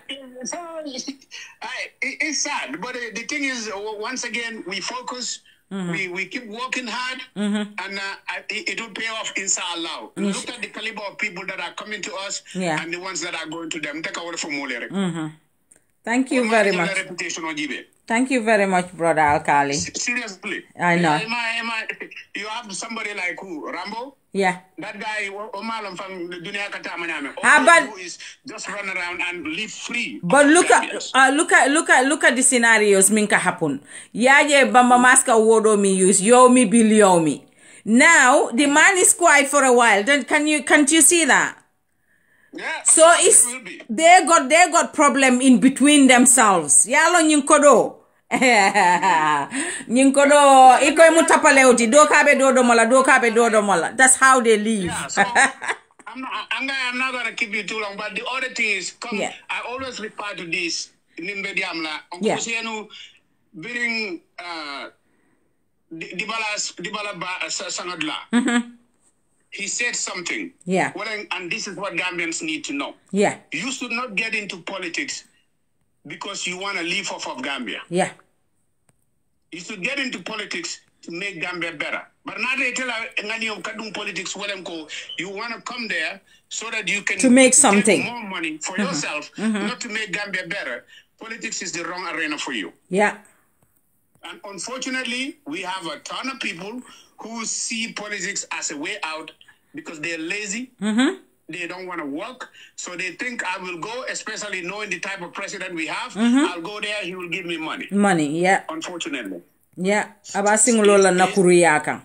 It's sad, but the thing is, once again, we focus. We keep working hard, and it will pay off inshallah. Look at the caliber of people that are coming to us, and the ones that are going to them. Thank you very much. Thank you very much, Brother Alkali. Seriously. I know. You have somebody like who? Rambo? Yeah. That guy, who is just run around and live free. But look at the scenarios minka happen. Yaje Bamba Maska wodo mi use yo mi bill me. Now the man is quiet for a while. Then can't you see that? Yeah, so they got problem in between themselves. Yalo nyinkodo. Nyinkodo iko mutapaleuti do kabe do mola. That's how they live. Yeah, so I'm not gonna keep you too long, but the other thing is I always refer to this Nimbe Diamla. Uncle Sienu bring Dibala Sangadla. He said something. Yeah. Well, and this is what Gambians need to know. Yeah. You should not get into politics because you want to live off of Gambia. Yeah. You should get into politics to make Gambia better. But now they tell politics, you want to come there so that you can to make something get more money for yourself, not to make Gambia better. Politics is the wrong arena for you. Yeah. And unfortunately, we have a ton of people who see politics as a way out because they're lazy. They don't want to work. So they think I will go, especially knowing the type of president we have. I'll go there, he will give me money. Money, yeah. Unfortunately. Yeah. Abasingulola nakuriyaka.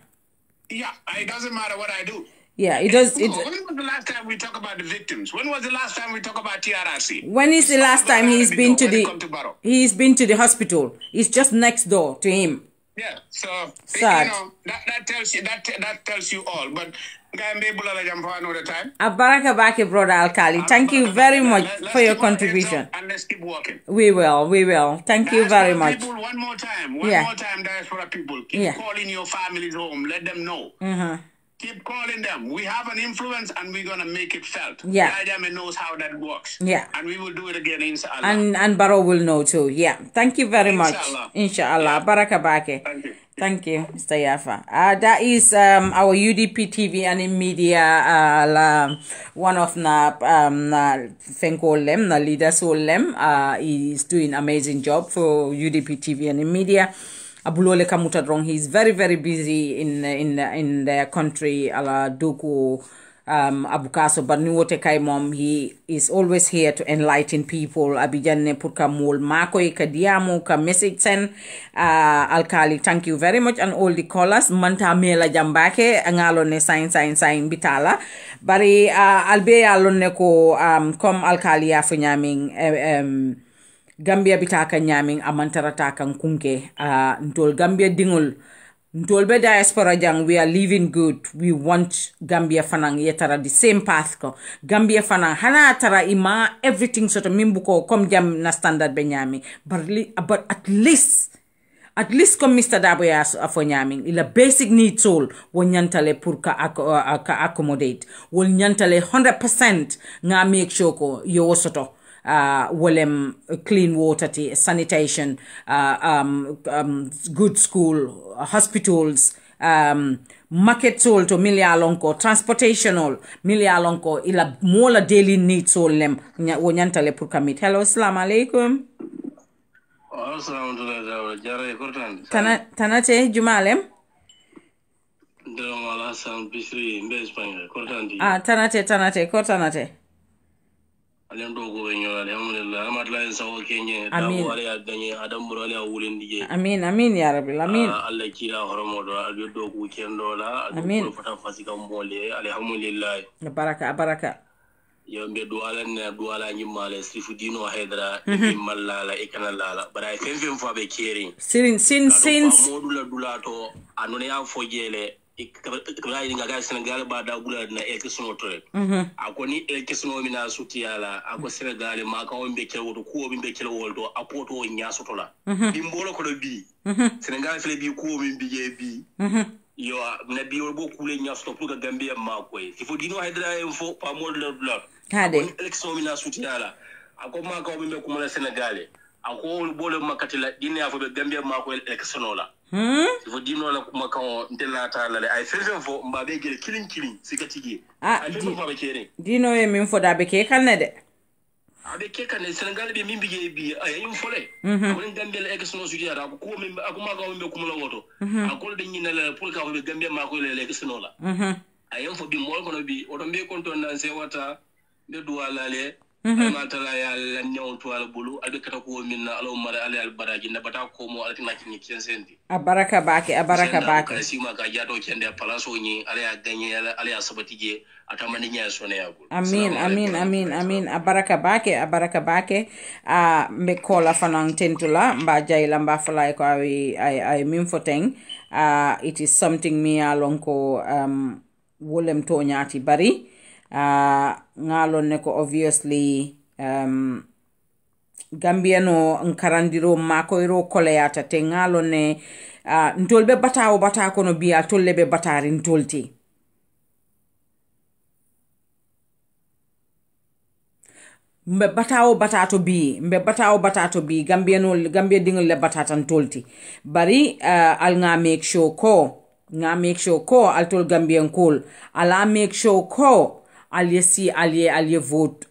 Yeah, it doesn't matter what I do. Yeah, it does. When was the last time we talk about the victims? When was the last time we talk about TRRC? When is the last time he's been to the hospital? It's just next door to him. Yeah, so sad. That tells you all. But the time. Abaraka Baki, Brother Alkali. Thank you very much for your contribution. And let's keep working. We will. Thank you very much. People, one more time, diaspora people. Keep calling your families home. Let them know. Keep calling them. We have an influence and we're going to make it felt. Yeah. Yajame knows how that works. Yeah. And we will do it again, inshallah. And Barrow will know too. Yeah. Thank you very much. Inshallah. Yeah. Baraka Bake. Thank you. Thank you, Mr. Yafa. That is our UDP TV and in media one of na Fenkolem, na leaders Olem. Is doing amazing job for UDP TV and in media. Abulole Kamuta Drong, he's very, very busy in their country, ala Duku Abukaso, but Nuwote Kaimom, he is always here to enlighten people. Abidjan Purka Mul Mako Kadiamu ka message send Alkali, thank you very much, and all the callers. Manta Mela Jambake, Angalo ne sign bitala. Bari albe alone ko kom Alkali afunyaming Gambia bitaka nyaming amantara takan kunke ntol Gambia dingol Ntolbe diaspora jang, we are living good. We want Gambia fanang yetara the same path ko. Gambia fanang hana tara ima everything sort of mimbuko kom jam na standard benyami. But at least comme Mr. Dabo ya afonyaming ila basic needs all wonyantale pour ka accommodate. Wonyantale 100% nga make sure ko yo soto. Wolem clean water, sanitation, good school, hospitals, market soul to milialonko, transportational milialonko, ila mola daily needs all lem wonyantale pour kamit. Hello, assalamu alaikum. Tanate jumalem. Tanate kortanate. Amin ya rabbi amin amin baraka yombe duala ne duala nyimale sifu dino hedra mallala ikanala but I fem fo be kering since modula dulato anone ya fojele ikrai ngaga Senegal ba da bula na elkesono tore akoni elkesono mina sutiala ako Senegal ma ka wonbe kelwoto ko be kelwoto apoto nyasoto la dimbolo ko do bi Senegal fele bi ko min bije bi yo na bi wo kule nyasoto pour Gambia ma ko ifo dino hedra info pa modula dulato hade election mina sutiala ako ma ka wonbe ko mala Senegal ako bolo makatila dine afo be Gambia ma ko election la ifo dino la kuma kan ntelata la ay fefem fo mbabe gele kilin sikatigi ay fefem fo be kere dino e min fo da be ke kan de abe ke kan Senegal be min bige bi ay yim fole ko Gambia la election sutiala ko min ako ma ka wonbe ko mala woto ako de nyina la pour ka be Gambia ma ko election la ay yim fo bi mol ko no bi o do be konton nan se wata de duwala le matala ya la nyaw to ala bulu albe kata ko minna alo mara ala al baraji na bata ko mo alti nakini kensendi abaraka bake sima ka jato kende palaso ni ala ya ganye ala ya sabatije atamani nya sone ya bulu amin abaraka bake me kola fanan tentula mba jayla mba fala ko ay min foteng it is something me alonko wolem to nyati bari ngalon ne ko obviously Gambiano nkarandiro makoiro koleyata te ngalon ne ntolbe bata kono biya tollebe batari ntolti mbe batato bi Gambia dingol le batata ntolti bari al nga make sure ko al tol Gambian kol ala make sure ko alye vote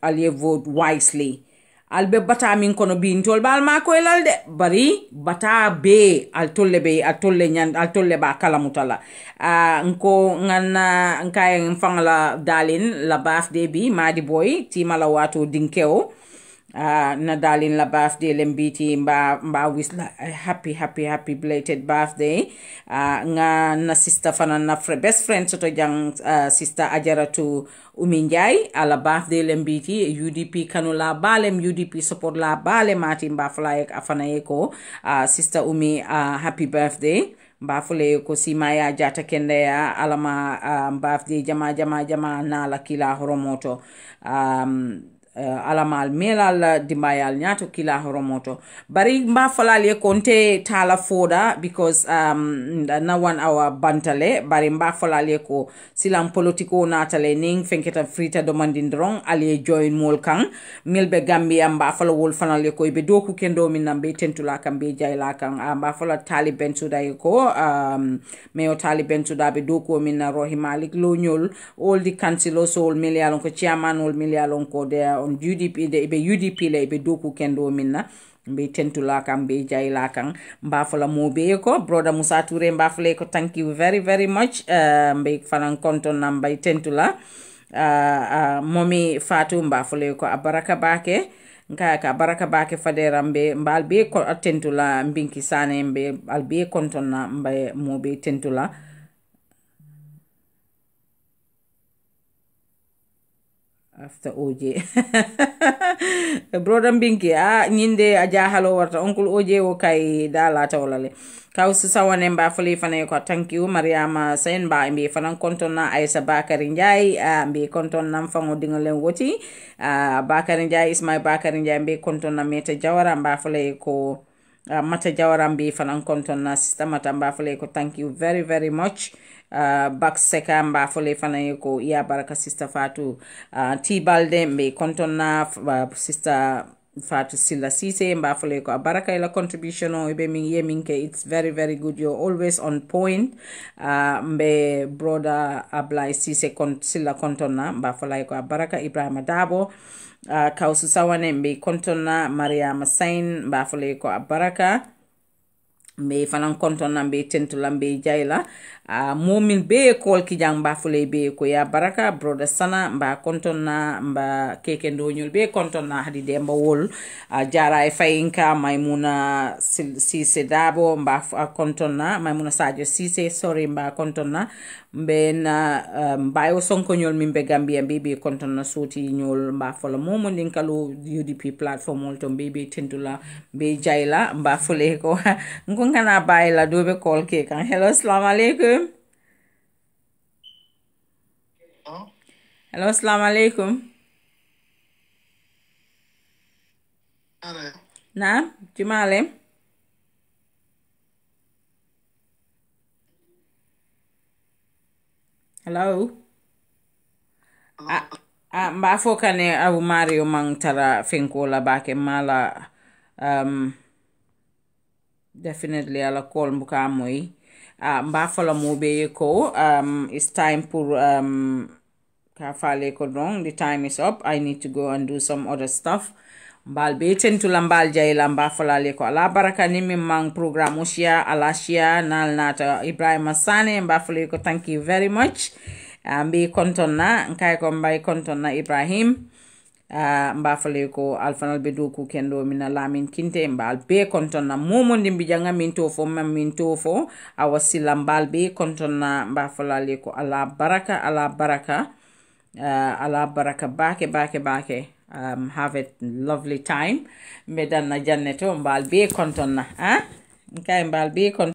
wisely albe bata min kono bin tol bal ma ko elalde bari bata be al tolle ba kala mutala nko ngana nkay fangala dalin la birthday bi madi boy ti mala wato dinkeo na dalin la birthday lembiti mba wisla happy belated birthday nga na sister fana na best friend soto jang sister Ajaratu Uminjai ala birthday lembiti UDP kanula balem UDP support la bale mati mba flyek afana yeko sister Umi happy birthday mba fule ko simaya jata kende ya alama birthday jama na la kila horomoto alamal melal dimbayal nyato kila horomoto bari mba falale konte tala foda because na 1 hour bantale bari mba falale ko silam politiko natale ning fenketa frita domandindrong ali join molkan milbe Gambia mba fala wol fanale ko be doku kendo min nambe tentula kambe jayla kan mba fala taliban suda ko meyo taliban suda be doku min na Rohi Malik lo nyol all the councilors all million ko chairman all million ko de on UDP de be UDP le be doku kendo minna be tentula kam be jayla kan mba fala mo be ko brother Musa Touré mba fala ko thank you very much be fanan konton nam bay tentula momi Fatou mba fala ko abaraka bake nkaka baraka bake faderambe mbal be ko tentula mbinki sane mbe albe konton na mba mo be tentula after OJ brother Binki nyinde ajahalo warta uncle OJ wo kay dala tawlale kawsu sawane mba fali fane ko thank you Mariama Sen ba mbi fanan konton na Aisha Bakari Njai mbi konton nam fango dingalen woti Bakari Njai Ismail Bakari Njai mbi konton na Meta Jawara mba fali ko Mata Jawara mbi fanan konton na sister Mata mba fali ko thank you very very much Bak Seka mba fole fanaye ko iya baraka sister Fatu Tibalde mbe konton na sister Fatu Silla Sise mba fole ko baraka ila contribution o ibe min yeminke it's very very good you're always on point mbe brother Ablai Sise Silla konton na mba fole ko baraka Ibrahima Dabo Kausu Sawane mbe konton na Mariama Sain mba fole ko baraka mbe fanan konton na mbe tentula mbe jaila momin be kol ki jang ba fule be ko ya baraka brother Sana mba konton na mba keke ndonyul be konton na hadi demba wol jara e fayinka Maimuna Sise Dabo mba konton na Maimuna Sadio Sise sorry mba konton na mbe na mbayo sonko nyol mimbe Gambia be konton na soti nyol mba fola momo ndinkalu UDP platform wolto be tentula be jaila mba fule ko ngana bayla dobe kol ke kan hello assalamu alaikum hello assalamu alaikum na jumale hello mba fokane abu Mario mang tara fenkola bake mala definitely ala call mbuka moy mba fola mobe ko it's time pour ka fale ko wrong the time is up I need to go and do some other stuff mbal be tentula mbal jayla mba fola le ko ala baraka ni mi mang programme osia alasia nal nata Ibrahima Sane mba fola ko thank you very much mbi konton na nkay ko mbay konton na Ibrahim mba fale ko alfanal be doku kendo mina lamin kinte mbal be konton na momo ndimbi janga min tofo mam min tofo awasila mbal be konton na mba falale ko ala baraka bake have a lovely time medan na janneto mbal be konton na nkay mbal be konton